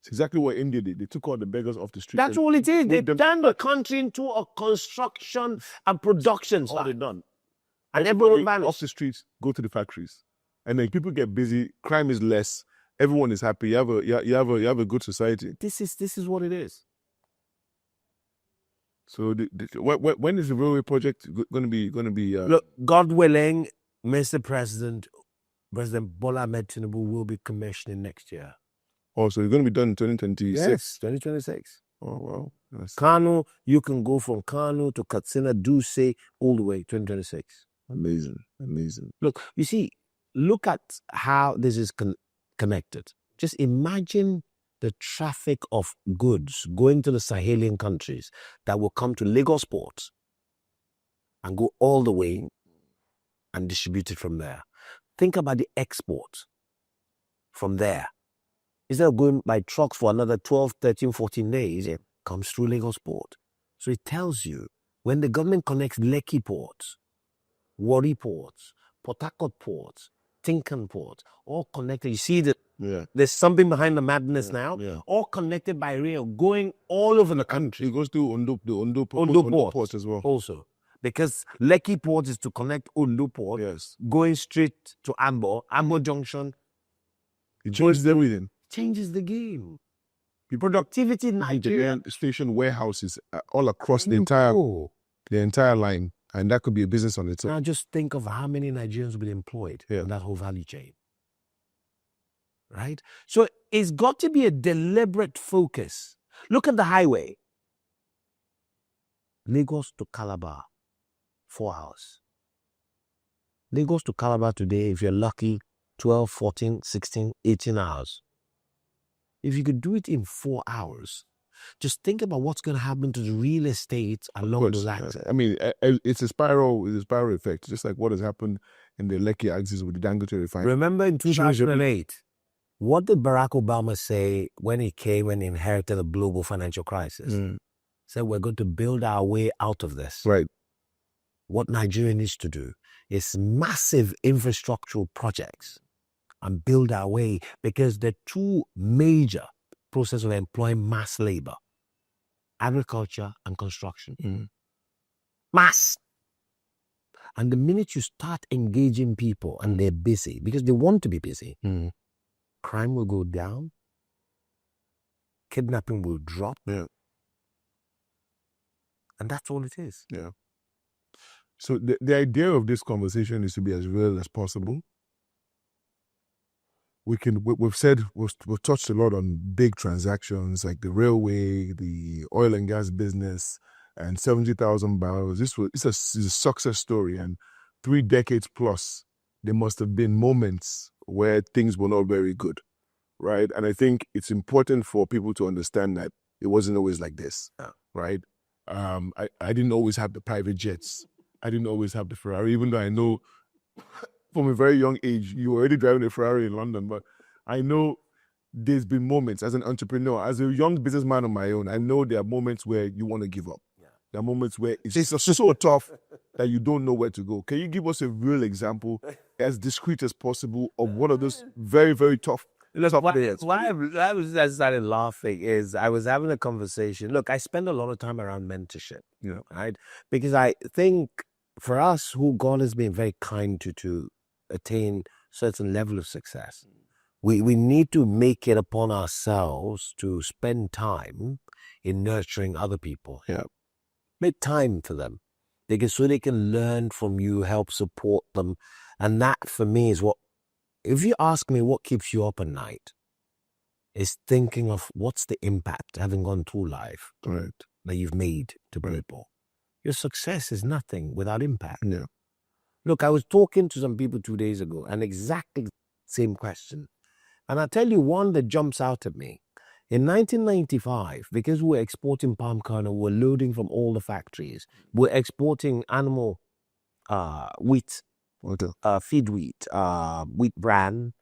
It's exactly what India did. They took all the beggars off the street. That's all it is. They turned the country into a construction and production site. All they done. And everyone vanished. Off the streets, go to the factories. And then people get busy, crime is less, everyone is happy, you have a good society. This is what it is. So when is the railway project going to be? Look, God willing, Mr. President Bola Ahmed Tinubu will be commissioning next year. Oh, so it's going to be done in 2026? Yes, 2026. Oh, wow. Nice. Kano, you can go from Kano to Katsina, Duse, all the way, 2026. Amazing, amazing. Look, you see, look at how this is connected. Just imagine the traffic of goods going to the Sahelian countries that will come to Lagos port and go all the way and distribute it from there. Think about the export from there. Instead of going by truck for another 12, 13, 14 days, it comes through Lagos port. So it tells you when the government connects Lekki ports, Warri ports, Port Harcourt ports, Tinkan ports, all connected. You see that there's something behind the madness now. Yeah. All connected by rail, going all over the country. It goes to Ondo port as well. Also, because Lekki port is to connect Ondo port, going straight to Ambo Junction. It changes everything. Changes the game. Productivity in Nigeria. Station warehouses all across the entire line. And that could be a business on its own. Now just think of how many Nigerians will be employed in that whole value chain. Right? So it's got to be a deliberate focus. Look at the highway. Lagos to Calabar, 4 hours. Lagos to Calabar today, if you're lucky, 12, 14, 16, 18 hours. If you could do it in 4 hours, just think about what's going to happen to the real estate along those axes. I mean, it's a spiral effect, just like what has happened in the Lekki axis with the Dangote refinery. Remember in 2008, what did Barack Obama say when he inherited a global financial crisis? He said, we're going to build our way out of this. Right. What Nigeria needs to do is massive infrastructural projects and build our way, because the two major process of employing mass labor, agriculture and construction. Mass. And the minute you start engaging people and they're busy, because they want to be busy, crime will go down, kidnapping will drop. Yeah. And that's all it is. Yeah. So the idea of this conversation is to be as real as possible. We've touched a lot on big transactions like the railway, the oil and gas business, and 70,000 barrels. It's a success story, and 3 decades plus, there must have been moments where things were not very good, right? And I think it's important for people to understand that it wasn't always like this, right? I didn't always have the private jets. I didn't always have the Ferrari, even though I know from a very young age, you were already driving a Ferrari in London. But I know there's been moments as an entrepreneur, as a young businessman on my own, I know there are moments where you want to give up. Yeah. There are moments where it's so tough that you don't know where to go. Can you give us a real example, as discreet as possible, of one of those very, very tough? Look, why I started laughing is I was having a conversation. Look, I spend a lot of time around mentorship, right? Because I think for us, who God has been very kind to attain certain level of success, we need to make it upon ourselves to spend time in nurturing other people. Yeah. Make time for them. So they can learn from you, help support them. And that for me is what, if you ask me what keeps you up at night, is thinking of what's the impact, having gone through life, that you've made to people. Your success is nothing without impact. Yeah. Look, I was talking to some people 2 days ago, and exactly the same question. And I'll tell you one that jumps out at me. In 1995, because we were exporting palm kernel, we're loading from all the factories. We're exporting animal wheat, feed wheat, wheat bran,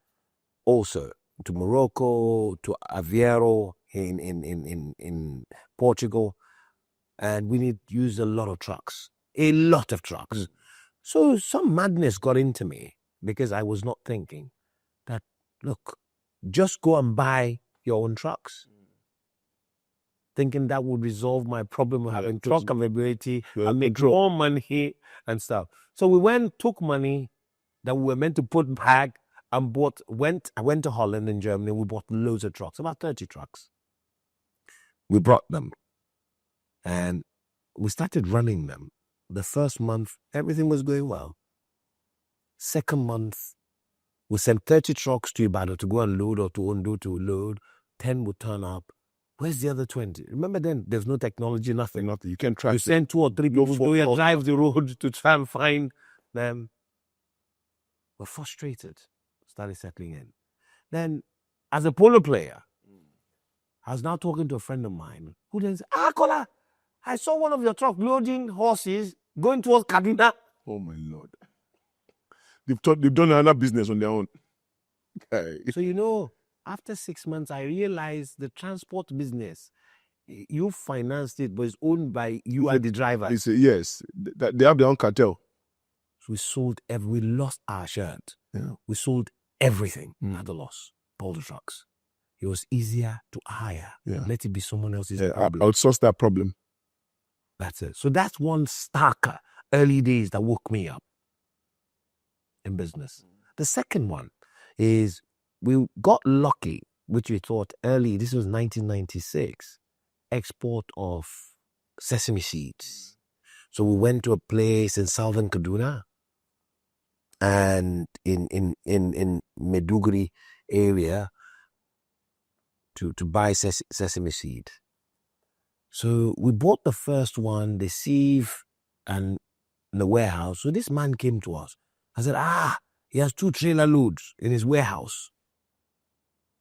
also to Morocco, to Aveiro in Portugal. And we need to use a lot of trucks. So some madness got into me because I was not thinking that, look, just go and buy your own trucks. Thinking that would resolve my problem of having truck availability and make more money and stuff. So we took money that we were meant to put back and I went to Holland and Germany. We bought loads of trucks, about 30 trucks. We brought them and we started running them. The first month, everything was going well. Second month, we sent 30 trucks to Ibadan to go and load, or to Ondo to load. 10 would turn up. Where's the other 20? Remember then, there's no technology, nothing. You can't track. You send 2 or 3 people to drive the road to try and find them. We're frustrated. Started settling in. Then, as a polo player, I was now talking to a friend of mine who then said, Kola, I saw one of your trucks loading horses going towards Kaduna. Oh my Lord. They've done another business on their own. So, after 6 months, I realized the transport business, you financed it, but it's owned by you and the driver. Yes, they have their own cartel. So we lost our shirt. Yeah. We sold everything at a loss. All the trucks. It was easier to hire. Yeah. Let it be someone else's problem. Outsource that problem. That's it. So that's one starker early days that woke me up in business. The second one is we got lucky, which we thought early, this was 1996, export of sesame seeds. So we went to a place in southern Kaduna and in Meduguri area to buy sesame seed. So we bought the first one, the sieve, and in the warehouse. So this man came to us. I said, he has 2 trailer loads in his warehouse.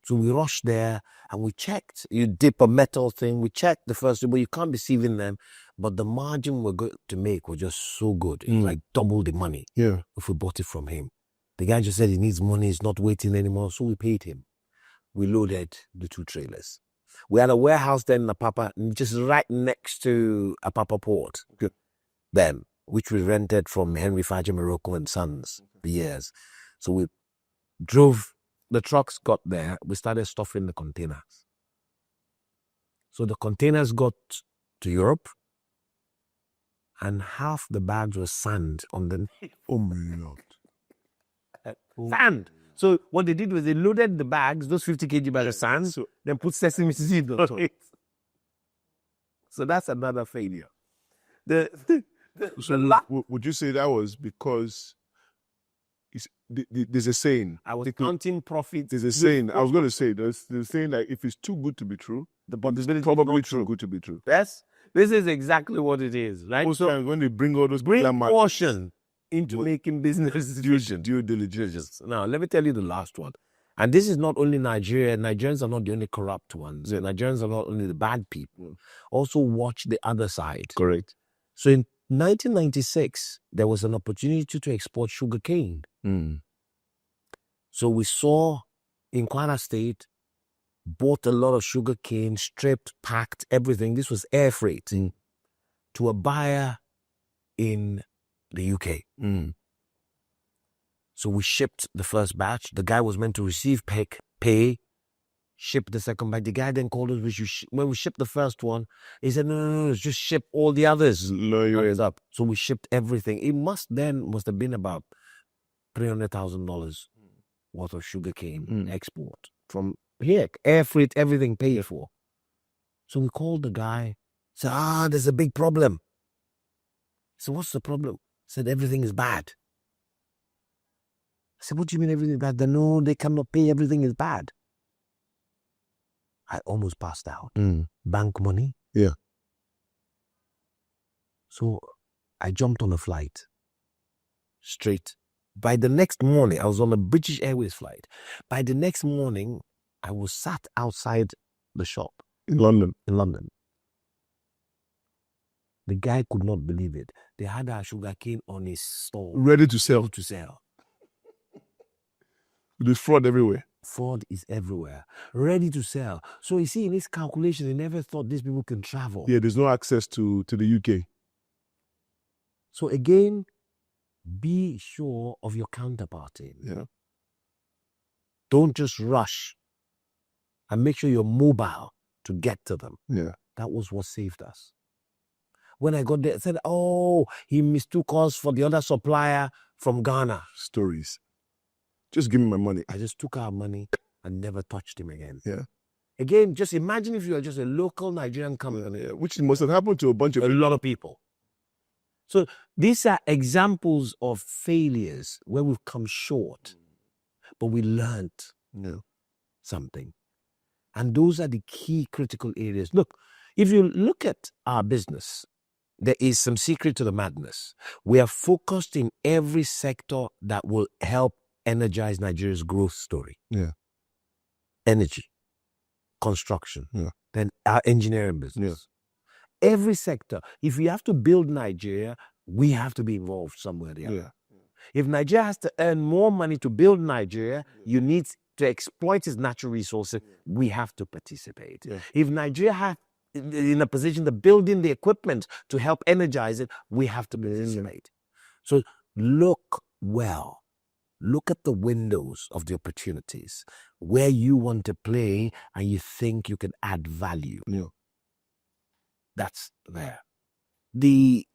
So we rushed there and we checked. You dip a metal thing. We checked the first, but you can't be sieving them. But the margin we're going to make was just so good. It's like double the money if we bought it from him. The guy just said he needs money. He's not waiting anymore. So we paid him. We loaded the 2 trailers. We had a warehouse then in Apapa, just right next to Apapa Port. Then, which we rented from Henry Faja Morocco and Sons for years. So we drove, the trucks got there, we started stuffing the containers. So the containers got to Europe, and half the bags were sand underneath. Oh my Lord. Sand. So what they did was they loaded the bags, those 50 kg bags of sand, then put sesame seeds on it. So that's another failure. Would you say that was because there's a saying? I was counting profits. There's a saying. I was going to say, there's saying that if it's too good to be true, it's probably too good to be true. Yes. This is exactly what it is, right? Most times when they bring all those... Bring caution into making business decisions. Due diligence. Now, let me tell you the last one. And this is not only Nigeria. Nigerians are not the only corrupt ones. Nigerians are not only the bad people. Also watch the other side. Correct. So in 1996, there was an opportunity to export sugarcane. So we saw in Kwara State, bought a lot of sugarcane, stripped, packed, everything. This was air freight to a buyer in the UK. So we shipped the first batch. The guy was meant to receive pay, ship the second batch. The guy then called us, when we shipped the first one, he said, no, just ship all the others. Up. So we shipped everything. It must have been about $300,000 worth of sugarcane export from here. Air freight, everything paid for. So we called the guy, said, there's a big problem. So what's the problem? Said, everything is bad. I said, what do you mean everything is bad? No, they cannot pay, everything is bad. I almost passed out. Bank money. Yeah. So I jumped on a flight. Straight. By the next morning, I was on a British Airways flight. By the next morning, I was sat outside the shop. In London. The guy could not believe it. They had our sugarcane on his stall. Ready to sell. There's fraud everywhere. Fraud is everywhere. Ready to sell. So you see, in his calculation, they never thought these people can travel. Yeah, there's no access to the UK. So again, be sure of your counterparty. Yeah. Don't just rush. And make sure you're mobile to get to them. Yeah. That was what saved us. When I got there, I said, he mistook us for the other supplier from Ghana. Stories. Just give me my money. I just took our money and never touched him again. Yeah. Again, just imagine if you are just a local Nigerian company. Which must have happened to a lot of people. So these are examples of failures where we've come short, but we learned something. And those are the key critical areas. Look, if you look at our business, there is some secret to the madness. We are focused in every sector that will help energize Nigeria's growth story. Yeah. Energy, construction, then our engineering business. Yeah. Every sector. If we have to build Nigeria, we have to be involved somewhere there. Yeah. If Nigeria has to earn more money to build Nigeria, you need to exploit its natural resources. We have to participate. Yeah. If Nigeria has in a position to build in the equipment to help energize it, we have to participate. So look well. Look at the windows of the opportunities where you want to play and you think you can add value. Yeah. That's there. The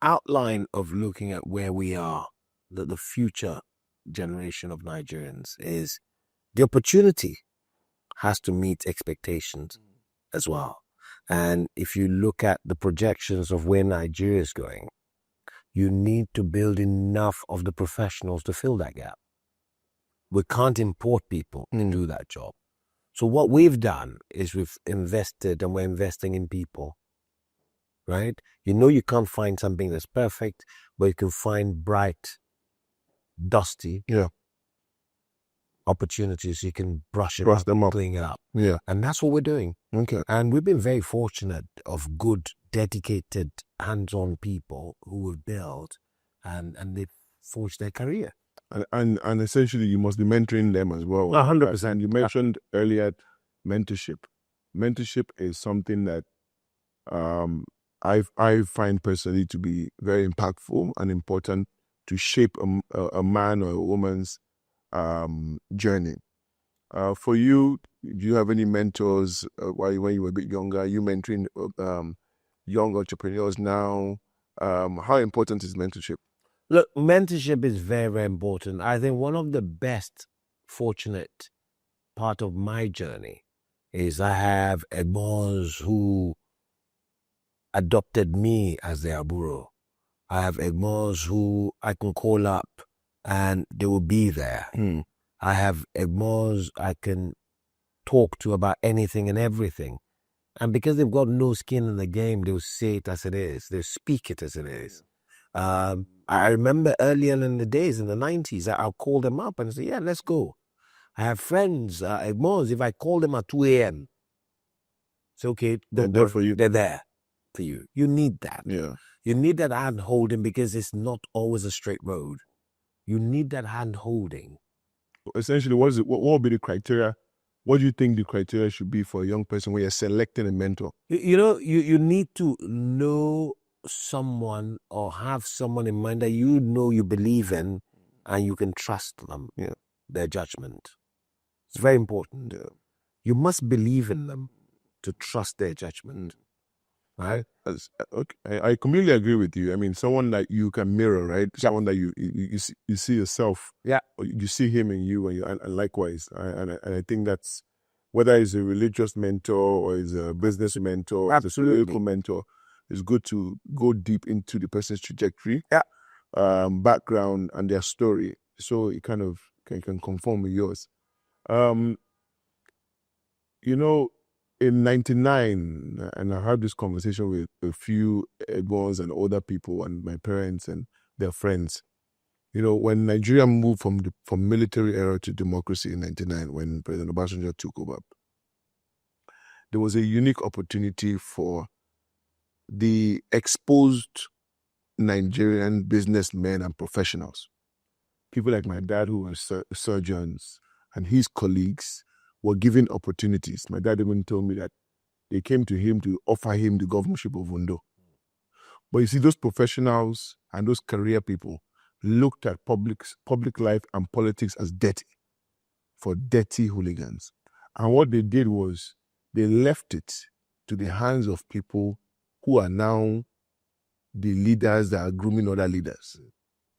outline of looking at where we are, the future generation of Nigerians, is the opportunity has to meet expectations as well. And if you look at the projections of where Nigeria is going, you need to build enough of the professionals to fill that gap. We can't import people to do that job. So what we've done is we've invested and we're investing in people, right? You can't find something that's perfect, but you can find bright, dusty opportunities. You can brush them up, clean it up. Yeah. And that's what we're doing. Okay. And we've been very fortunate of good, dedicated, hands-on people who will build and they've forged their career. And essentially you must be mentoring them as well. 100%. You mentioned earlier mentorship. Mentorship is something that I find personally to be very impactful and important to shape a man or a woman's journey. For you, do you have any mentors when you were a bit younger? Are you mentoring young entrepreneurs now? How important is mentorship? Look, mentorship is very, very important. I think one of the best fortunate part of my journey is I have egbons who adopted me as their aburo. I have egbons who I can call up and they will be there. I have egbons I can talk to about anything and everything. And because they've got no skin in the game, they'll say it as it is. They'll speak it as it is. I remember earlier in the days, in the 90s, I'll call them up and say, yeah, let's go. I have friends, Mons, if I call them at 2 a.m., it's okay. They're there for you. They're there for you. You need that. Yeah. You need that hand holding because it's not always a straight road. You need that hand holding. Essentially, what would be the criteria? What do you think the criteria should be for a young person when you're selecting a mentor? You need to know someone or have someone in mind that you believe in and you can trust them, their judgment. It's very important. Yeah. You must believe in them to trust their judgment. Right? Okay. I completely agree with you. I mean, someone that you can mirror, right? Someone that you see yourself. Yeah. Or you see him in you, and likewise. And I think that's, whether it's a religious mentor or is a business mentor, or a political mentor, it's good to go deep into the person's trajectory, background, and their story, so it kind of can conform with yours. In 99, and I had this conversation with a few Edmonds and older people and my parents and their friends. When Nigeria moved from military era to democracy in 99, when President Obasanjo took over, there was a unique opportunity for the exposed Nigerian businessmen and professionals. People like my dad, who were surgeons, and his colleagues were given opportunities. My dad even told me that they came to him to offer him the governorship of Ondo. But you see, those professionals and those career people looked at public life and politics as dirty, for dirty hooligans. And what they did was they left it to the hands of people who are now the leaders that are grooming other leaders,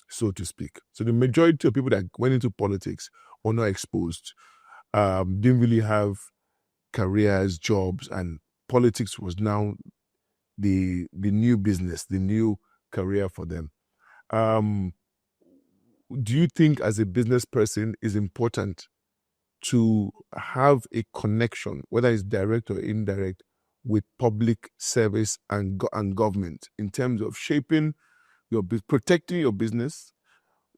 so to speak. So the majority of people that went into politics were not exposed, didn't really have careers, jobs, and politics was now the new business, the new career for them. Do you think, as a business person, is important to have a connection, whether it's direct or indirect, with public service and government, in terms of shaping protecting your business,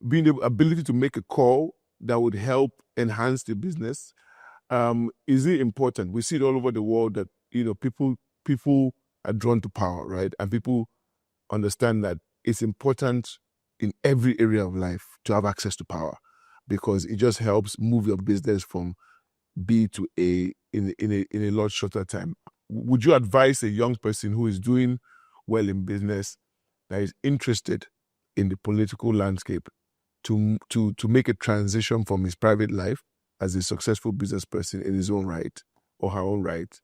being the ability to make a call that would help enhance the business? Is it important? We see it all over the world that people are drawn to power, right? And people understand that it's important in every area of life to have access to power, because it just helps move your business from B to A in a lot shorter time. Would you advise a young person who is doing well in business, that is interested in the political landscape, to make a transition from his private life as a successful business person in his own right or her own right,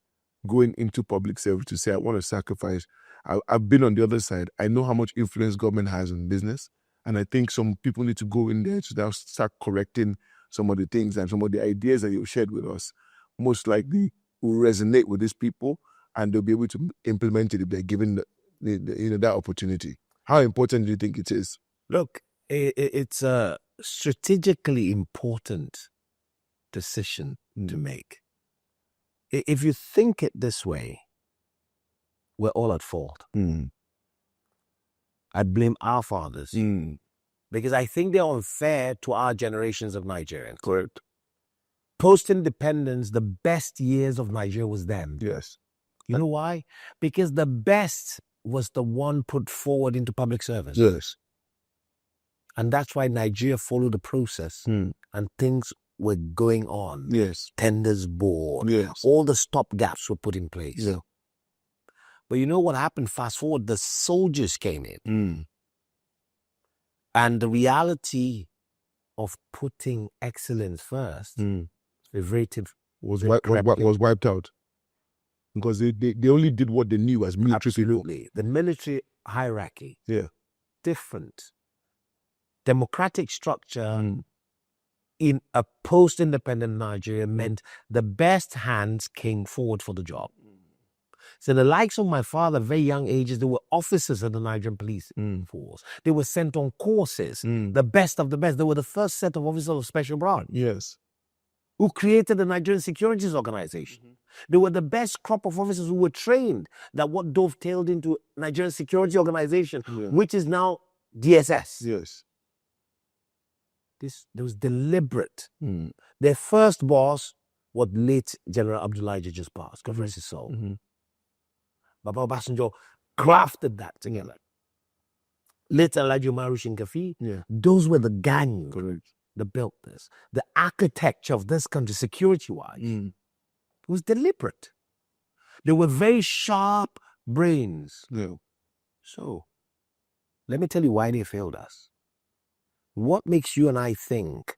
going into public service, to say, I want to sacrifice? I've been on the other side. I know how much influence government has in business. And I think some people need to go in there to start correcting some of the things, and some of the ideas that you've shared with us most likely will resonate with these people, and they'll be able to implement it if they're given that opportunity. How important do you think it is? Look, it's a strategically important decision to make. If you think it this way, we're all at fault. I blame our fathers because I think they're unfair to our generations of Nigerians. Correct. Post-independence, the best years of Nigeria was them. Yes. You know why? Because the best was the one put forward into public service. Yes. And that's why Nigeria followed the process and things were going on. Yes. Tenders board. Yes. All the stopgaps were put in place. Yeah. But you know what happened? Fast forward, the soldiers came in. And the reality of putting excellence first, was wiped out. Because they only did what they knew as military people. Absolutely. The military hierarchy. Yeah. Different. Democratic structure in a post-independent Nigeria meant the best hands came forward for the job. So the likes of my father, very young ages, they were officers of the Nigerian police force. They were sent on courses, the best of the best. They were the first set of officers of special branch. Yes. Who created the Nigerian Securities Organization. They were the best crop of officers who were trained, that what dovetailed into Nigerian Security Organization, which is now DSS. Yes. There was deliberate. Their first boss was late General Abdullahi just passed. God rest his soul. Baba Obasanjo crafted that together. Later, Elijah Umaru Shinkafi, those were the gang that built this. The architecture of this country, security-wise, was deliberate. They were very sharp brains. So, let me tell you why they failed us. What makes you and I think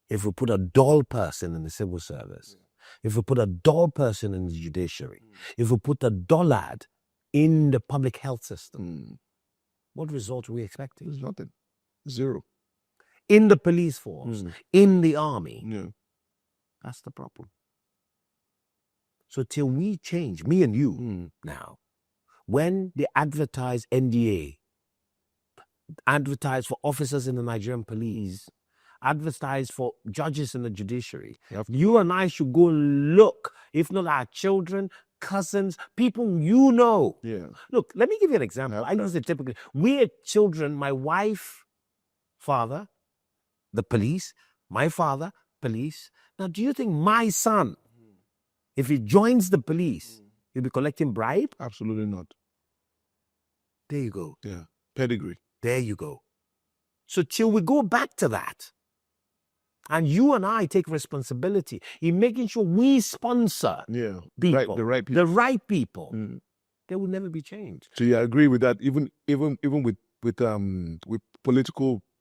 if we put a dull person in the civil service, if we put a dull person in the judiciary, if we put a dullard in the public health system, what result are we expecting? There's nothing. Zero. In the police force, in the army. That's the problem. So till we change, me and you now, when they advertise NDA, advertise for officers in the Nigerian police, advertise for judges in the judiciary, you and I should go look, if not our children, cousins, people you know. Look, let me give you an example. I use it typically. We're children, my wife, father, the police, my father, police. Now, do you think my son, if he joins the police, he'll be collecting bribe? Absolutely not. There you go. Pedigree. There you go. So till we go back to that, and you and I take responsibility in making sure we sponsor people, the right people. The right people. There will never be change. So I agree with that. Even with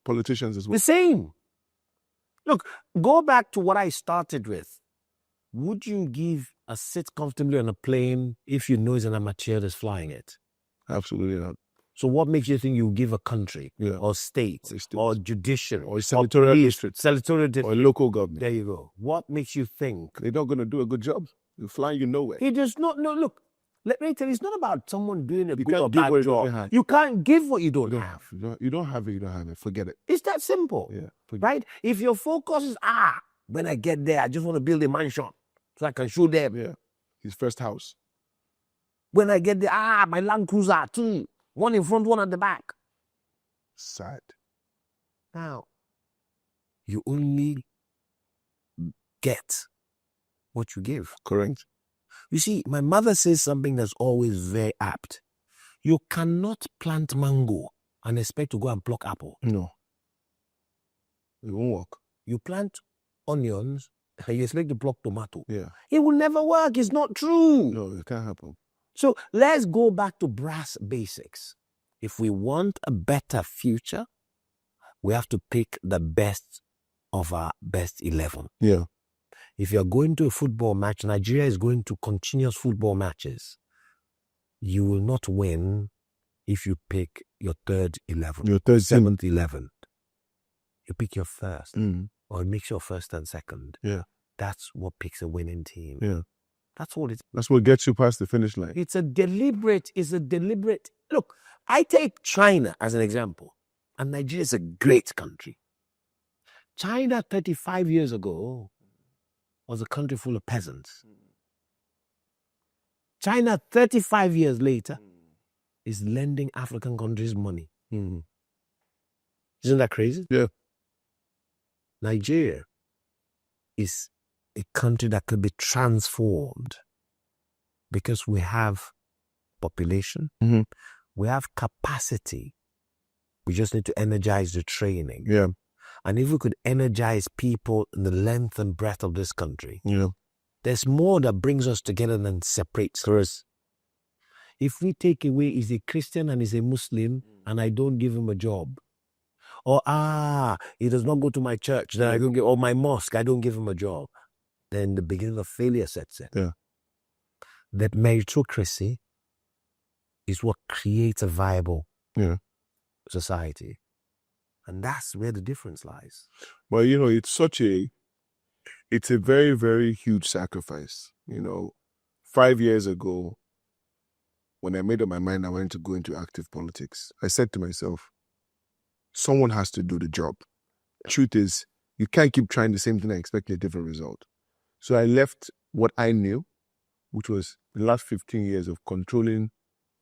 politicians as well. The same. Look, go back to what I started with. Would you give a sit comfortably on a plane if you know it's an amateur that's flying it? Absolutely not. So what makes you think you give a country or state or judiciary or senatorial district or a local government? There you go. What makes you think they're not going to do a good job? You're flying you nowhere. It does not. No, look. Let me tell you, it's not about someone doing a good or bad job. You can't give what you don't have. You don't have it. You don't have it. Forget it. It's that simple. Right? If your focus is when I get there, I just want to build a mansion so I can show them. His first house. When I get there, my Land Cruiser too. One in front, one at the back. Sad. Now, you only get what you give. Correct. You see, my mother says something that's always very apt. You cannot plant mango and expect to go and pluck apple. No. It won't work. You plant onions and you expect to pluck tomato. It will never work. It's not true. No, it can't happen. So let's go back to brass basics. If we want a better future, we have to pick the best of our best 11. If you're going to a football match, Nigeria is going to continuous football matches. You will not win if you pick your third 11, your third seventh 11. You pick your first, or mix your first and second. That's what picks a winning team. That's all it is. That's what gets you past the finish line. It's a deliberate. Look, I take China as an example, and Nigeria is a great country. China 35 years ago was a country full of peasants. China 35 years later is lending African countries money. Isn't that crazy? Nigeria is a country that could be transformed because we have population, we have capacity. We just need to energize the training. And if we could energize people in the length and breadth of this country, there's more that brings us together than separates us. If we take away he's a Christian and he's a Muslim and I don't give him a job, or he does not go to my church, then I don't give, or my mosque, I don't give him a job, then the beginning of failure sets in. That meritocracy is what creates a viable society. And that's where the difference lies. Well, it's a very, very huge sacrifice. 5 years ago, when I made up my mind I wanted to go into active politics, I said to myself, someone has to do the job. Truth is, you can't keep trying the same thing and expect a different result. So I left what I knew, which was the last 15 years of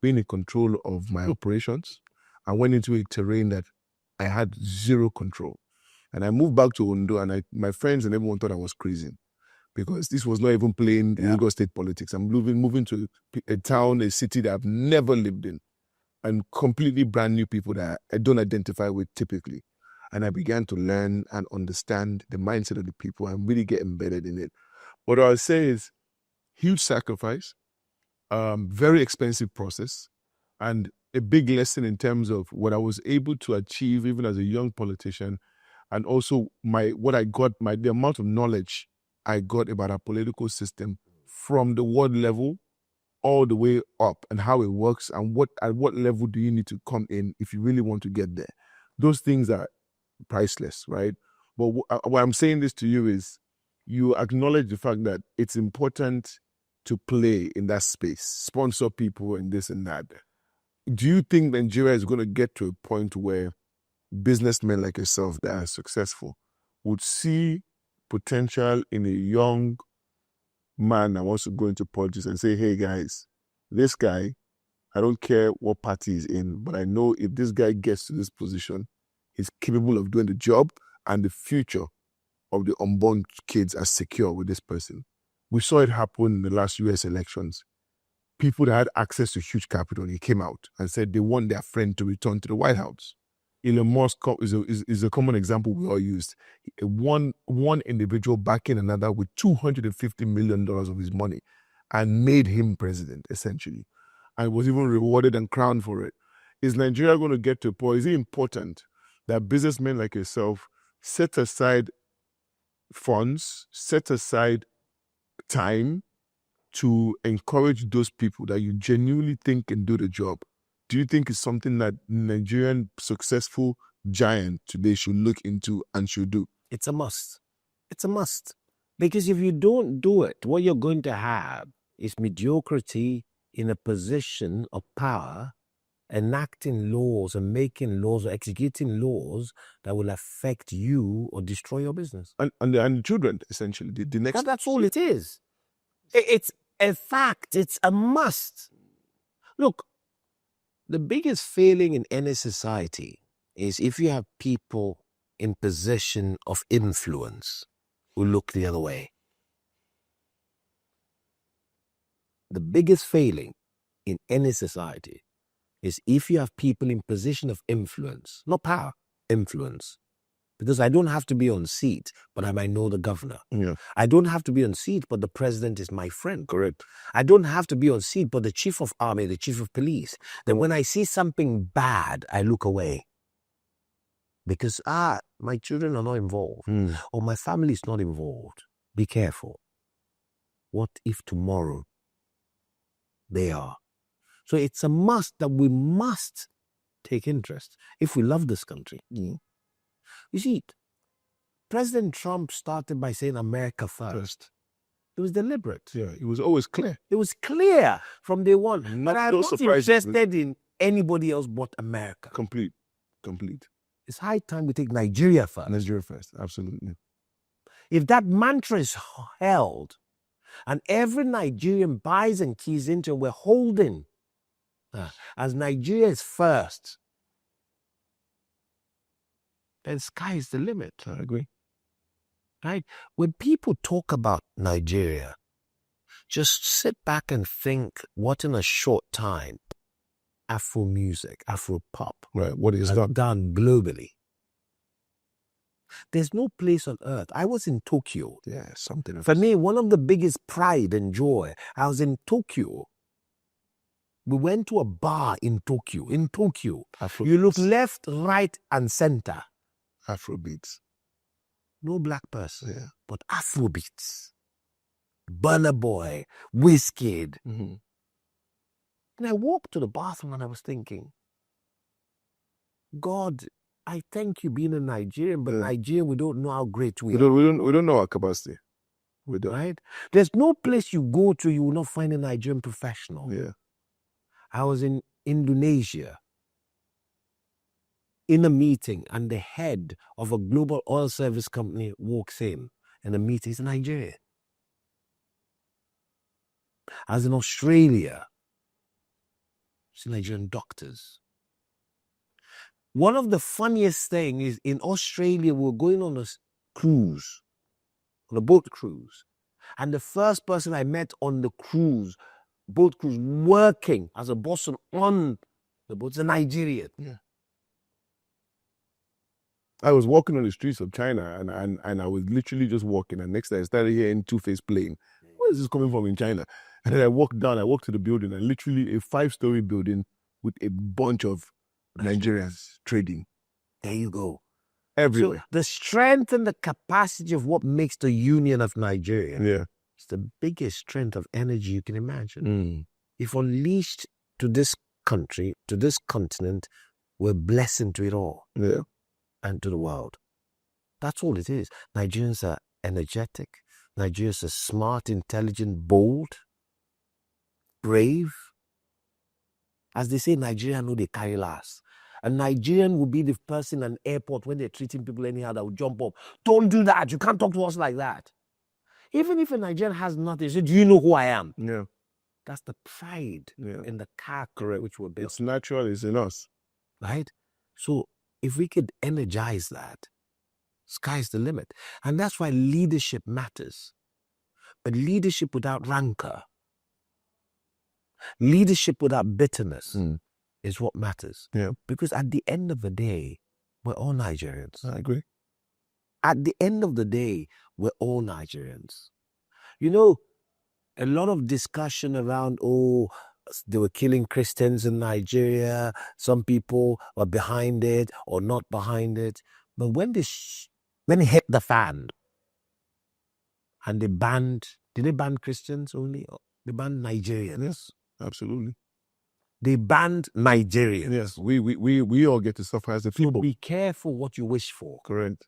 being in control of my operations. I went into a terrain that I had zero control. And I moved back to Ondo, and my friends and everyone thought I was crazy because this was not even playing Lagos state politics. I'm moving to a town, a city that I've never lived in, and completely brand new people that I don't identify with typically. And I began to learn and understand the mindset of the people and really get embedded in it. What I'll say is huge sacrifice, very expensive process, and a big lesson in terms of what I was able to achieve even as a young politician, and also the amount of knowledge I got about our political system from the ward level all the way up, and how it works, and at what level do you need to come in if you really want to get there. Those things are priceless, right? But what I'm saying this to you is you acknowledge the fact that it's important to play in that space, sponsor people and this and that. Do you think Nigeria is going to get to a point where businessmen like yourself that are successful would see potential in a young man that wants to go into politics and say, hey guys, this guy, I don't care what party he's in, but I know if this guy gets to this position, he's capable of doing the job, and the future of the unborn kids are secure with this person. We saw it happen in the last US elections. People that had access to huge capital, he came out and said they want their friend to return to the White House. Elon Musk is a common example we all used. One individual backing another with $250 million of his money and made him president, essentially, and was even rewarded and crowned for it. Is Nigeria going to get to a point? Is it important that businessmen like yourself set aside funds, set aside time to encourage those people that you genuinely think can do the job? Do you think it's something that Nigerian successful giant today should look into and should do? It's a must. It's a must. Because if you don't do it, what you're going to have is mediocrity in a position of power, enacting laws and making laws or executing laws that will affect you or destroy your business. And children, essentially. The next. That's all it is. It's a fact. It's a must. Look, the biggest failing in any society is if you have people in position of influence who look the other way. The biggest failing in any society is if you have people in position of influence, not power, influence. Because I don't have to be on seat, but I might know the governor. Yeah. I don't have to be on seat, but the president is my friend. Correct. I don't have to be on seat, but the chief of army, the chief of police. Then when I see something bad, I look away. Because, my children are not involved, or my family is not involved. Be careful. What if tomorrow they are? So it's a must that we must take interest if we love this country. You see, President Trump started by saying America first. It was deliberate. Yeah, it was always clear. It was clear from day one. But I'm not surprises. interested in anybody else but America. Complete. It's high time we take Nigeria first. Nigeria first, absolutely. If that mantra is held, and every Nigerian buys and keys into it, we're holding as Nigeria is first, then sky is the limit. I agree. Right? When people talk about Nigeria, just sit back and think what in a short time Afro music, Afro pop, right? What is done globally. There's no place on earth. I was in Tokyo. Yeah, something. For me, one of the biggest pride and joy, I was in Tokyo. We went to a bar in Tokyo. Afro You look left, right, and center. Afro beats. No black person, but Afro beats. Burna Boy, Wizkid. And I walked to the bathroom and I was thinking, God, I thank you being a Nigerian, but Nigeria, we don't know how great we are. We don't know our capacity. We don't. Right? There's no place you go to, you will not find a Nigerian professional. Yeah. I was in Indonesia in a meeting, and the head of a global oil service company walks in the meeting. He's a Nigerian. I was in Australia. See Nigerian doctors. One of the funniest things is in Australia, we're going on a cruise, on a boat cruise. And the first person I met on the boat cruise, working as a bosun on the boat, is a Nigerian. Yeah. I was walking on the streets of China and I was literally just walking. And next day I started hearing Two-Face playing. Where is this coming from in China? And then I walked to the building, and literally a 5-story building with a bunch of Nigerians trading. There you go. Everywhere. So the strength and the capacity of what makes the Union of Nigeria is the biggest strength of energy you can imagine. If unleashed to this country, to this continent, we're a blessing to it all. Yeah. And to the world. That's all it is. Nigerians are energetic. Nigerians are smart, intelligent, bold, brave. As they say, Nigerians know they carry last. A Nigerian will be the person in an airport when they're treating people anyhow that will jump up. Don't do that. You can't talk to us like that. Even if a Nigerian has nothing, say, do you know who I am? Yeah. That's the pride in the character which we're built. It's natural. It's in us. Right? So if we could energize that, sky's the limit. And that's why leadership matters. But leadership without rancor, leadership without bitterness is what matters. Yeah. Because at the end of the day, we're all Nigerians. I agree. At the end of the day, we're all Nigerians. You know, a lot of discussion around, they were killing Christians in Nigeria. Some people were behind it or not behind it. But when it hit the fan and they banned, did they ban Christians only? Or they banned Nigerians. Yes, absolutely. They banned Nigerians. Yes, we all get to suffer as a people. So be careful what you wish for. Correct.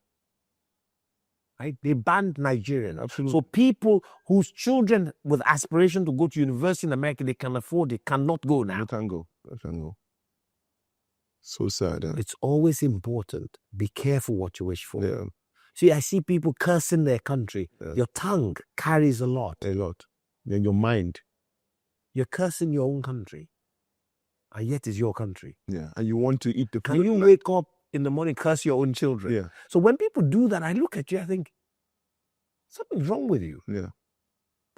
Right? They banned Nigerians. Absolutely. So people whose children with aspiration to go to university in America, they can afford it, cannot go now. They can go. So sad. It's always important. Be careful what you wish for. Yeah. See, I see people cursing their country. Yeah. Your tongue carries a lot. A lot. Then your mind. You're cursing your own country. And yet it's your country. Yeah. And you want to eat the food. Can you wake up in the morning, curse your own children? Yeah. So when people do that, I look at you, I think, something's wrong with you. Yeah.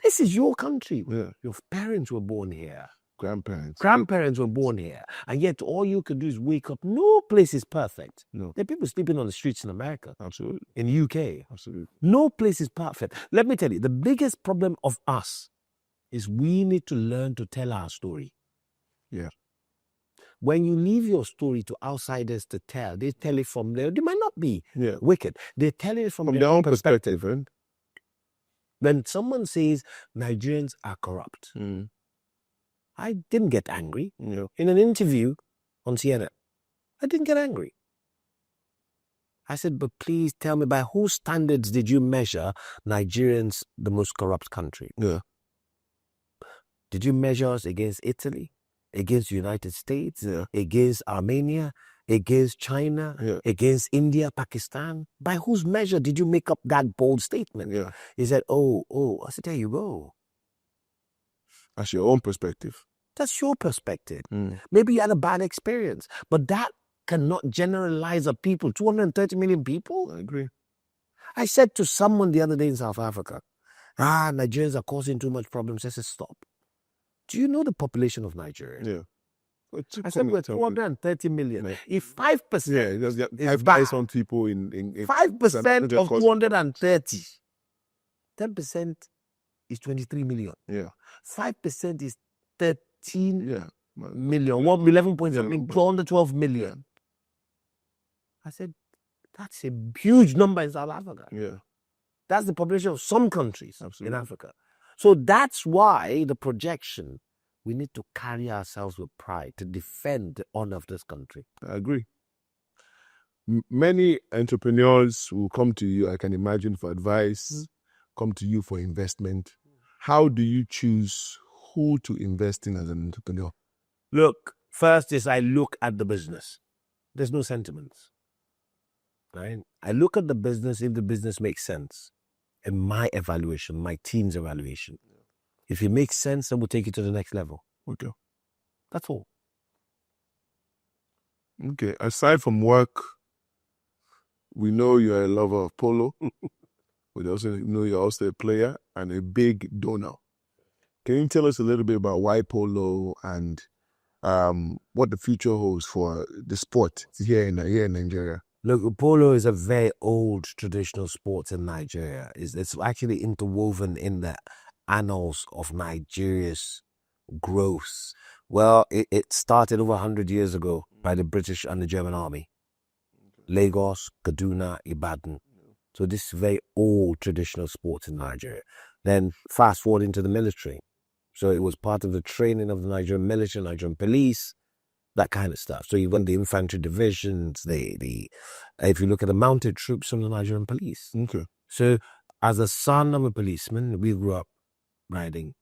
This is your country. Yeah. Your parents were born here. Grandparents were born here. And yet all you can do is wake up. No place is perfect. No. There are people sleeping on the streets in America. Absolutely. In UK. Absolutely. No place is perfect. Let me tell you, the biggest problem of us is we need to learn to tell our story. Yeah. When you leave your story to outsiders to tell, they tell it from there. They might not be wicked. They tell it from their own perspective. When someone says Nigerians are corrupt, I didn't get angry. Yeah. In an interview on CNN, I didn't get angry. I said, but please tell me, by whose standards did you measure Nigerians the most corrupt country? Yeah. Did you measure us against Italy, against the United States, against Armenia, against China, against India, Pakistan? By whose measure did you make up that bold statement? Yeah. He said, I said, there you go. That's your own perspective. That's your perspective. Maybe you had a bad experience, but that cannot generalize a people, 230 million people. I agree. I said to someone the other day in South Africa, Nigerians are causing too much problems. I said, stop. Do you know the population of Nigeria? Yeah. I said we're 230 million. Yeah. If 5% is bad, on people in 5% of 230, 10% is 23 million. Yeah. 5% is 13 million. 11 points, 212 million. I said, that's a huge number in South Africa. Yeah. That's the population of some countries in Absolutely. Africa. So that's why the projection, we need to carry ourselves with pride to defend the honor of this country. I agree. Many entrepreneurs will come to you, I can imagine, for advice, come to you for investment. How do you choose who to invest in as an entrepreneur? Look, first is I look at the business. There's no sentiments. Right? I look at the business if the business makes sense. In my evaluation, my team's evaluation. If it makes sense, then we'll take it to the next level. Okay. That's all. Okay. Aside from work, we know you're a lover of polo. We also know you're also a player and a big donor. Can you tell us a little bit about why polo and what the future holds for the sport here in Nigeria? Look, polo is a very old traditional sport in Nigeria. It's actually interwoven in the annals of Nigeria's growth. Well, it started over 100 years ago by the British and the German army. Lagos, Kaduna, Ibadan. So this is very old traditional sport in Nigeria. Then fast forward into the military. So it was part of the training of the Nigerian military, Nigerian police, that kind of stuff. So you've got the infantry divisions, if you look at the mounted troops from the Nigerian police. Okay. So as a son of a policeman, we grew up riding.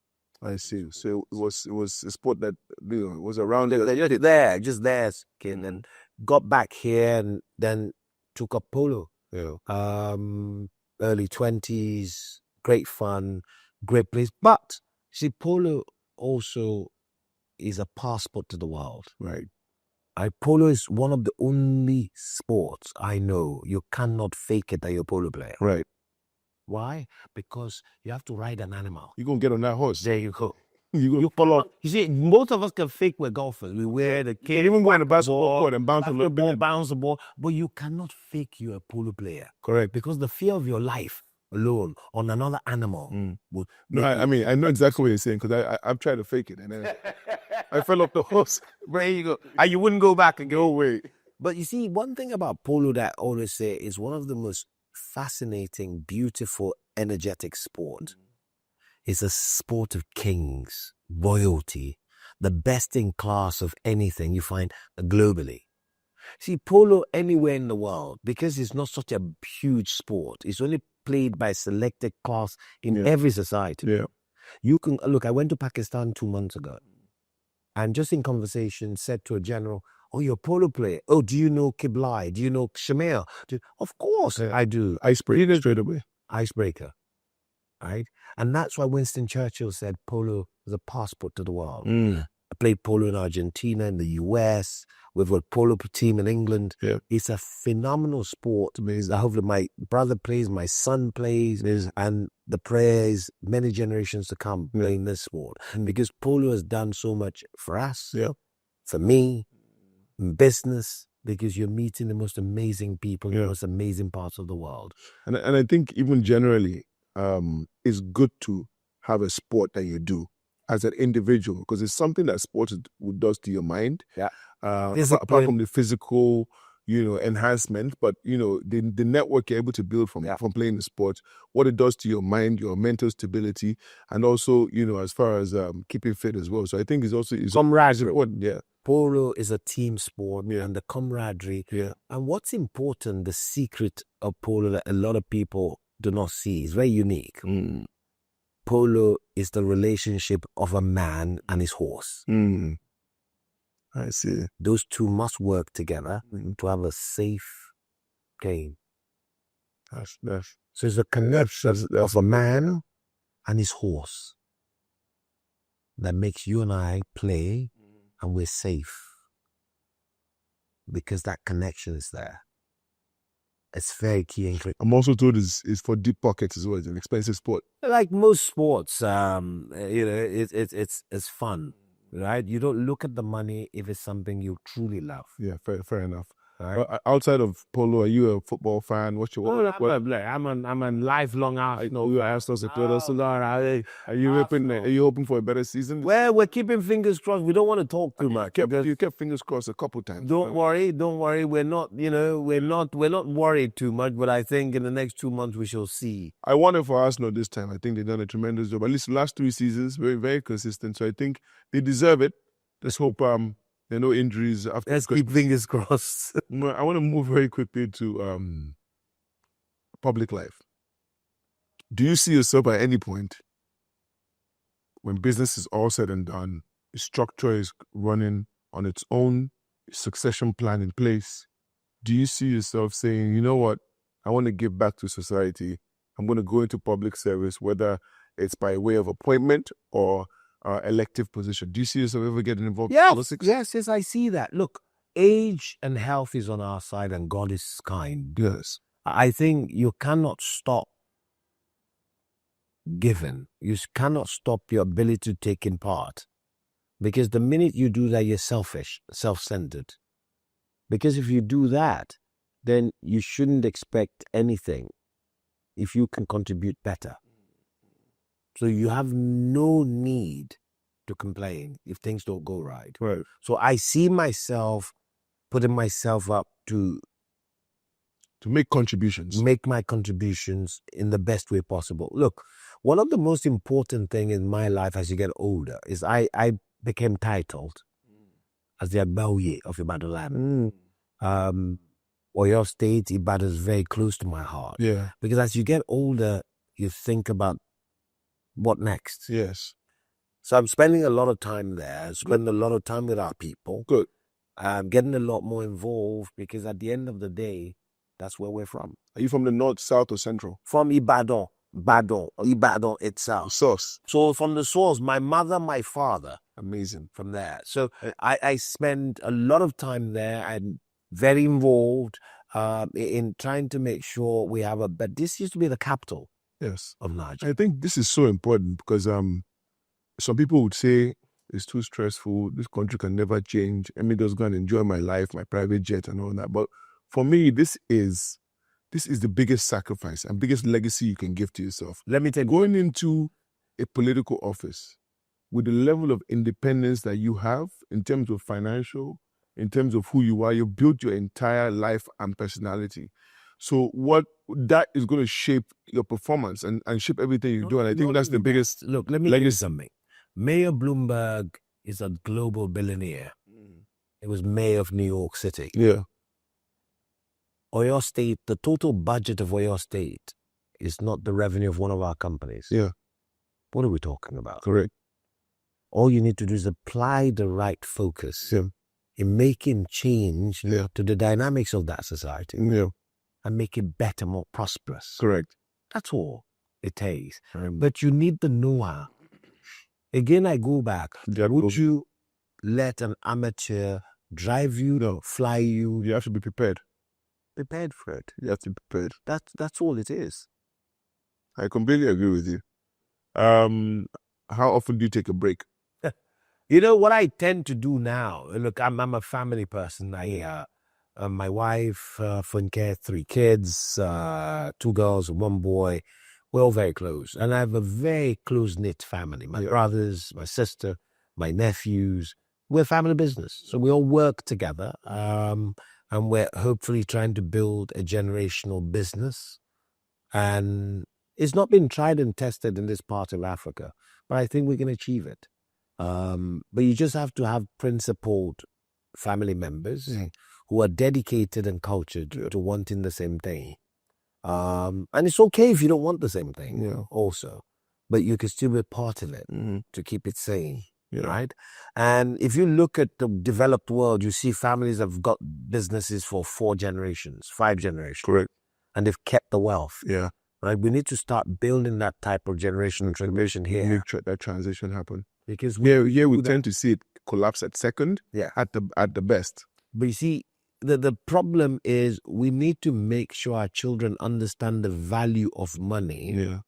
I see. So it was a sport that was around Just there, kid, and got back here and then took up polo. Yeah. Early 20s, great fun, great place. But see, polo also is a passport to the world. Right. Polo is one of the only sports I know you cannot fake it that you're a polo player. Right. Why? Because you have to ride an animal. You're going to get on that horse. There you go. You follow. You see, most of us can fake we're golfers. We wear the kit. Even go in the basketball court and bounce the ball, but you cannot fake you're a polo player. Correct. Because the fear of your life alone on another animal. No, I mean, I know exactly what you're saying because I've tried to fake it and then I fell off the horse. There you go. And you wouldn't go back and go away. But you see, one thing about polo that I always say is one of the most fascinating, beautiful, energetic sport. It's a sport of kings, royalty, the best in class of anything you find globally. See, polo anywhere in the world, because it's not such a huge sport, it's only played by selected class in every society. Yeah. You can look, I went to Pakistan 2 months ago and just in conversation said to a general, "Oh, you're a polo player. Oh, do you know Kiblai? Do you know Shamir?" Of course I do. Icebreaker straight away. Icebreaker. Right? And that's why Winston Churchill said polo is a passport to the world. I played polo in Argentina, in the US. We've got a polo team in England. Yeah. It's a phenomenal sport. I hope that my brother plays, my son plays, and the prayer is many generations to come playing this sport. Because polo has done so much for us, for me, in business, because you're meeting the most amazing people in the most amazing parts of the world. And I think even generally, it's good to have a sport that you do as an individual because it's something that sports does to your mind. Yeah. Apart from the physical, enhancement, but the network you're able to build from playing the sport, what it does to your mind, your mental stability, and also as far as keeping fit as well. So I think it's also camaraderie. Yeah. Polo is a team sport and the camaraderie. Yeah. And what's important, the secret of polo that a lot of people do not see is very unique. Polo is the relationship of a man and his horse. I see. Those two must work together to have a safe game. So it's a connection of a man and his horse that makes you and I play and we're safe because that connection is there. It's very key and critical. I'm also told it's for deep pockets as well. It's an expensive sport. Like most sports, it's fun, right? You don't look at the money if it's something you truly love. Yeah, fair enough. Right. Outside of polo, are you a football fan? What's your I'm a lifelong Arsenal. You asked us Are you hoping for a better season? Well, we're keeping fingers crossed. We don't want to talk too much. You kept fingers crossed a couple times. Don't worry. We're not worried too much. But I think in the next 2 months we shall see. I wonder for Arsenal this time. I think they've done a tremendous job. At least the last 3 seasons, very very consistent. So I think they deserve it. Let's hope there are no injuries. Let's keep fingers crossed. I want to move very quickly to public life. Do you see yourself at any point when business is all said and done, the structure is running on its own, succession plan in place? Do you see yourself saying, you know what, I want to give back to society. I'm going to go into public service, whether it's by way of appointment or elective position. Do you see yourself ever getting involved in politics? Yes, I see that. Look, age and health is on our side and God is kind, Yes. I think you cannot stop giving. You cannot stop your ability to take in part. Because the minute you do that, you're selfish, self-centered. Because if you do that, then you shouldn't expect anything if you can contribute better. So you have no need to complain if things don't go right. Right. So I see myself putting myself up to make contributions. Make my contributions in the best way possible. Look, one of the most important things in my life as you get older is I became titled as the Agbaoye of Ibadan land. Oyo State, Ibadan is very close to my heart. Yeah. Because as you get older, you think about what next. Yes. So I'm spending a lot of time there, spending a lot of time with our people. Good. I'm getting a lot more involved because at the end of the day, that's where we're from. Are you from the north, south, or central? From Ibadan itself. Source. So from the source, my mother, my father. Amazing. From there. So I spend a lot of time there. I'm very involved in trying to make sure we have but this used to be the capital. Yes. Of Nigeria. I think this is so important because some people would say it's too stressful. This country can never change. Let me just go and enjoy my life, my private jet and all that. But for me, this is the biggest sacrifice and biggest legacy you can give to yourself. Let me tell you. Going into a political office with the level of independence that you have in terms of financial, in terms of who you are, you built your entire life and personality. So what that is going to shape your performance and shape everything you do. And I think that's the biggest legacy. Look, let me tell you something. Mayor Bloomberg is a global billionaire. He was mayor of New York City. Yeah. Oyo State, the total budget of Oyo State is not the revenue of one of our companies. Yeah. What are we talking about? Correct. All you need to do is apply the right focus in making change to the dynamics of that society and make it better, more prosperous. Correct. That's all it takes. But you need the know-how. Again, I go back. Would you let an amateur drive you, fly you? You have to be prepared. Prepared for it. You have to be prepared. That's all it is. I completely agree with you. How often do you take a break? You know what I tend to do now? Look, I'm a family person. My wife, Funke, 3 kids, 2 girls, 1 boy. We're all very close, and I have a very close-knit family. My brothers, my sister, my nephews. We're family business, so we all work together. And we're hopefully trying to build a generational business. And it's not been tried and tested in this part of Africa, but I think we can achieve it. But you just have to have principled family members who are dedicated and cultured to wanting the same thing. And it's okay if you don't want the same thing also, but you can still be part of it to keep it sane. Right? And if you look at the developed world, you see families have got businesses for 4 generations, 5 generations. Correct. And they've kept the wealth. Yeah. Right? We need to start building that type of generational transmission here. Make that transition happen. Because we tend to see it collapse at second, at the best. But you see, the problem is we need to make sure our children understand the value of money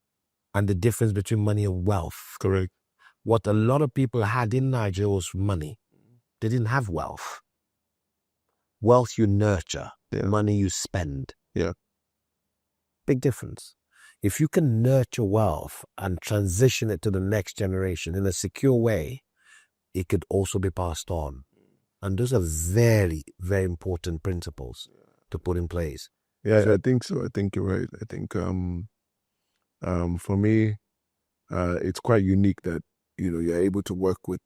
and the difference between money and wealth. Correct. What a lot of people had in Nigeria was money. They didn't have wealth. Wealth you nurture, money you spend. Yeah. Big difference. If you can nurture wealth and transition it to the next generation in a secure way, it could also be passed on. And those are very, very important principles to put in place. Yeah, I think so. I think you're right. I think for me, it's quite unique that you're able to work with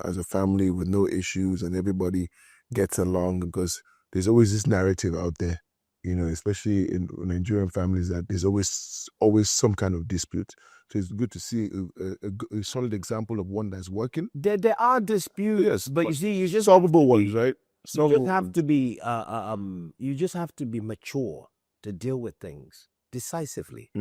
as a family with no issues and everybody gets along, because there's always this narrative out there, especially in Nigerian families, that there's always some kind of dispute. So it's good to see a solid example of one that's working. There are disputes, but you see, you just solvable ones, right? You just have to be you just have to be mature to deal with things decisively.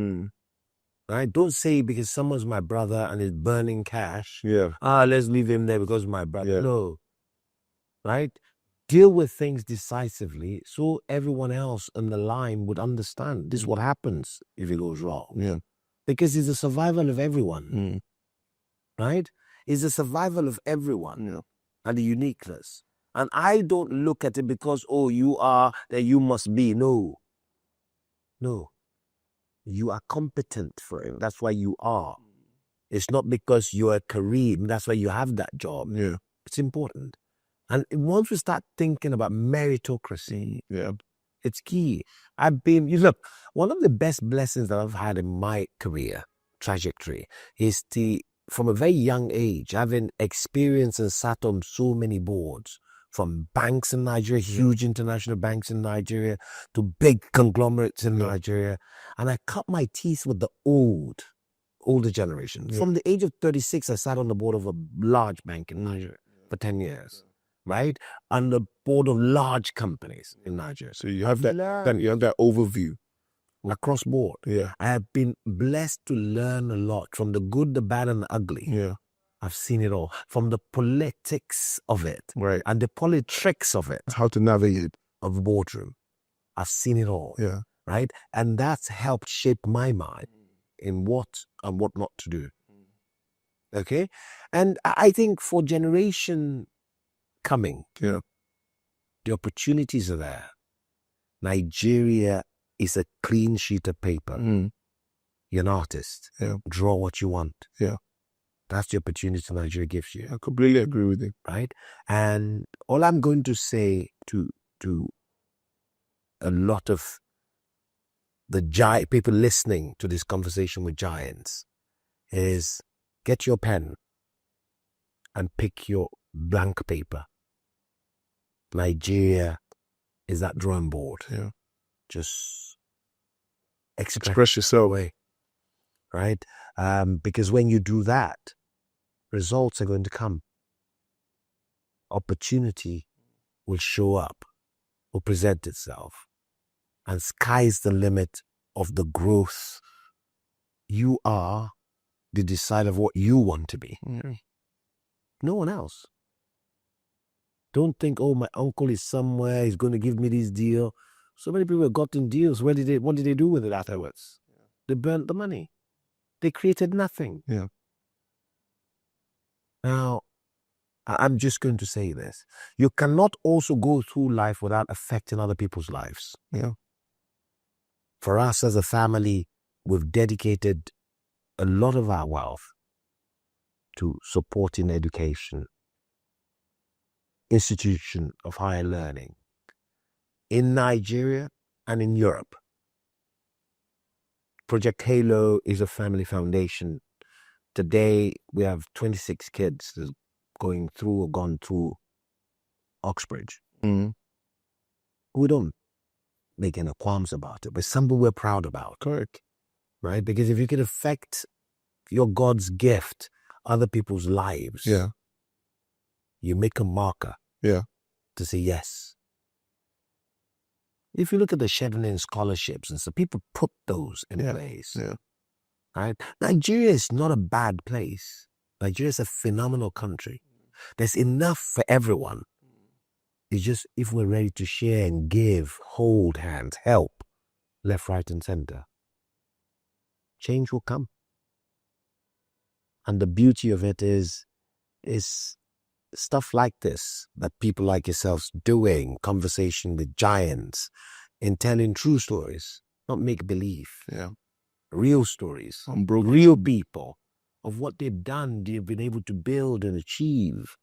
Right? Don't say because someone's my brother and is burning cash. Yeah. Let's leave him there because my brother. Yeah. No. Right? deal with things decisively so everyone else in the line would understand this is what happens if it goes wrong. Yeah. Because it's the survival of everyone, Mm. right? It's the survival of everyone Yeah. and the uniqueness. And I don't look at it because, oh, you are, that you must be. No. You are competent for it. That's why you are. It's not because you're a Karim. That's why you have that job. Yeah. It's important. And once we start thinking about meritocracy, Yeah. it's key. Look, one of the best blessings that I've had in my career trajectory is from a very young age, having experienced and sat on so many boards, from banks in Nigeria, huge international banks in Nigeria, to big conglomerates in Nigeria. And I cut my teeth with the older generation. From the age of 36, I sat on the board of a large bank in Nigeria for 10 years. Right? On the board of large companies in Nigeria. So you have that overview across board. Yeah. I have been blessed to learn a lot from the good, the bad, and the ugly. Yeah. I've seen it all. From the politics of it. Right. And the politricks of it. How to navigate. Of the boardroom. I've seen it all. Yeah. Right? And that's helped shape my mind in what and what not to do. Okay? And I think for generation coming, yeah, the opportunities are there. Nigeria is a clean sheet of paper. You're an artist. Yeah. Draw what you want. Yeah. That's the opportunity Nigeria gives you. I completely agree with you. Right? And all I'm going to say to a lot of the people listening to this conversation with giants is get your pen and pick your blank paper. Nigeria is that drawing board. Yeah. Just express yourself. Away. Right? Because when you do that, results are going to come. Opportunity will show up, will present itself. And sky's the limit of the growth. You are the decider of what you want to be. Yeah. No one else. Don't think, oh, my uncle is somewhere, he's going to give me this deal. So many people have gotten deals. What did they do with it afterwards? Yeah. They burnt the money. They created nothing. Yeah. Now, I'm just going to say this. You cannot also go through life without affecting other people's lives. Yeah. For us as a family, we've dedicated a lot of our wealth to supporting education, institution of higher learning in Nigeria and in Europe. Project Halo is a family foundation. Today, we have 26 kids going through or gone through Oxbridge. Mm-hmm. We don't make any qualms about it, but something we're proud about. Correct. Right? Because if you can affect your God's gift, other people's lives, yeah, you make a marker to say yes. If you look at the Chevening scholarships and so people put those in place. Yeah. Right? Nigeria is not a bad place. Nigeria is a phenomenal country. There's enough for everyone. It's just if we're ready to share and give, hold hands, help, left, right, and center, change will come. And the beauty of it is stuff like this that people like yourselves doing, conversation with giants, and telling true stories, not make-believe. Yeah. Real stories, real people of what they've done, they've been able to build and achieve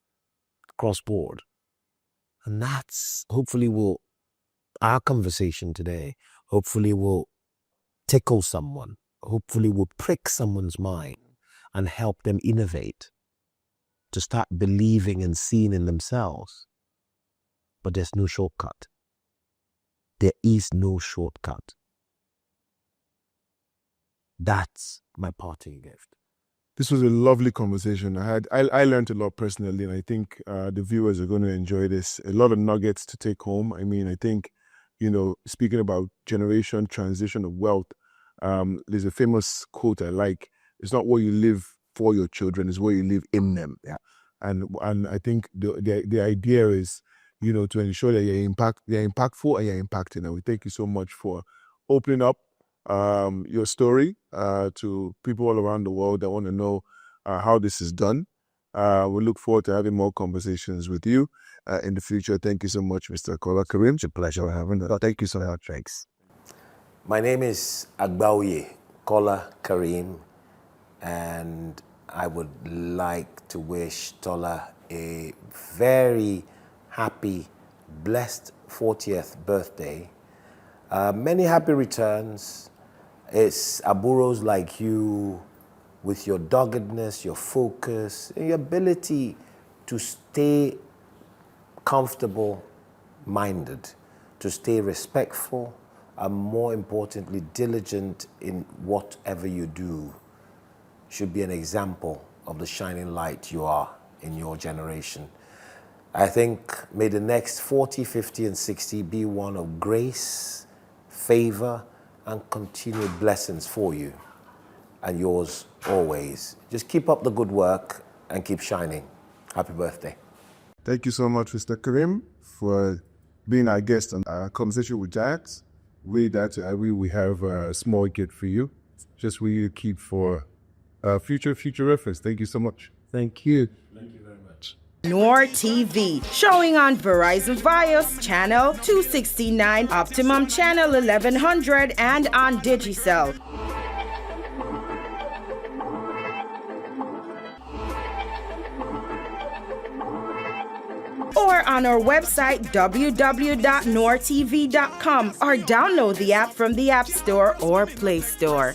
cross-board. And that's hopefully our conversation today, hopefully will tickle someone, hopefully will prick someone's mind and help them innovate to start believing and seeing in themselves. But there's no shortcut. There is no shortcut. That's my parting gift. This was a lovely conversation. I learned a lot personally, and I think the viewers are going to enjoy this. A lot of nuggets to take home. I mean, I think, speaking about generation transition of wealth, there's a famous quote I like. It's not what you live for your children, it's what you live in them. Yeah. And I think the idea is, to ensure that you're impactful and you're impacting. And we thank you so much for opening up your story to people all around the world that want to know how this is done. We look forward to having more conversations with you in the future. Thank you so much, Mr. Kola Karim. It's a pleasure having that. Thank you so much. Thanks. My name is Agbaoye Kola Karim, and I would like to wish Tola a very happy, blessed 40th birthday. Many happy returns. It's aburos like you, with your doggedness, your focus, and your ability to stay comfortable-minded, to stay respectful, and more importantly, diligent in whatever you do, should be an example of the shining light you are in your generation. I think may the next 40, 50, and 60 be one of grace, favor, and continued blessings for you, and yours always. Just keep up the good work and keep shining. Happy birthday. Thank you so much, Mr. Karim, for being our guest on our conversation with Giants. We have a small gift for you, just for you to keep for future reference. Thank you so much. Thank you. Thank you very much. Noor TV, showing on Verizon Fios channel 269, Optimum channel 1100, and on Digicel. Or on our website www.noortv.com, or download the app from the App Store or Play Store.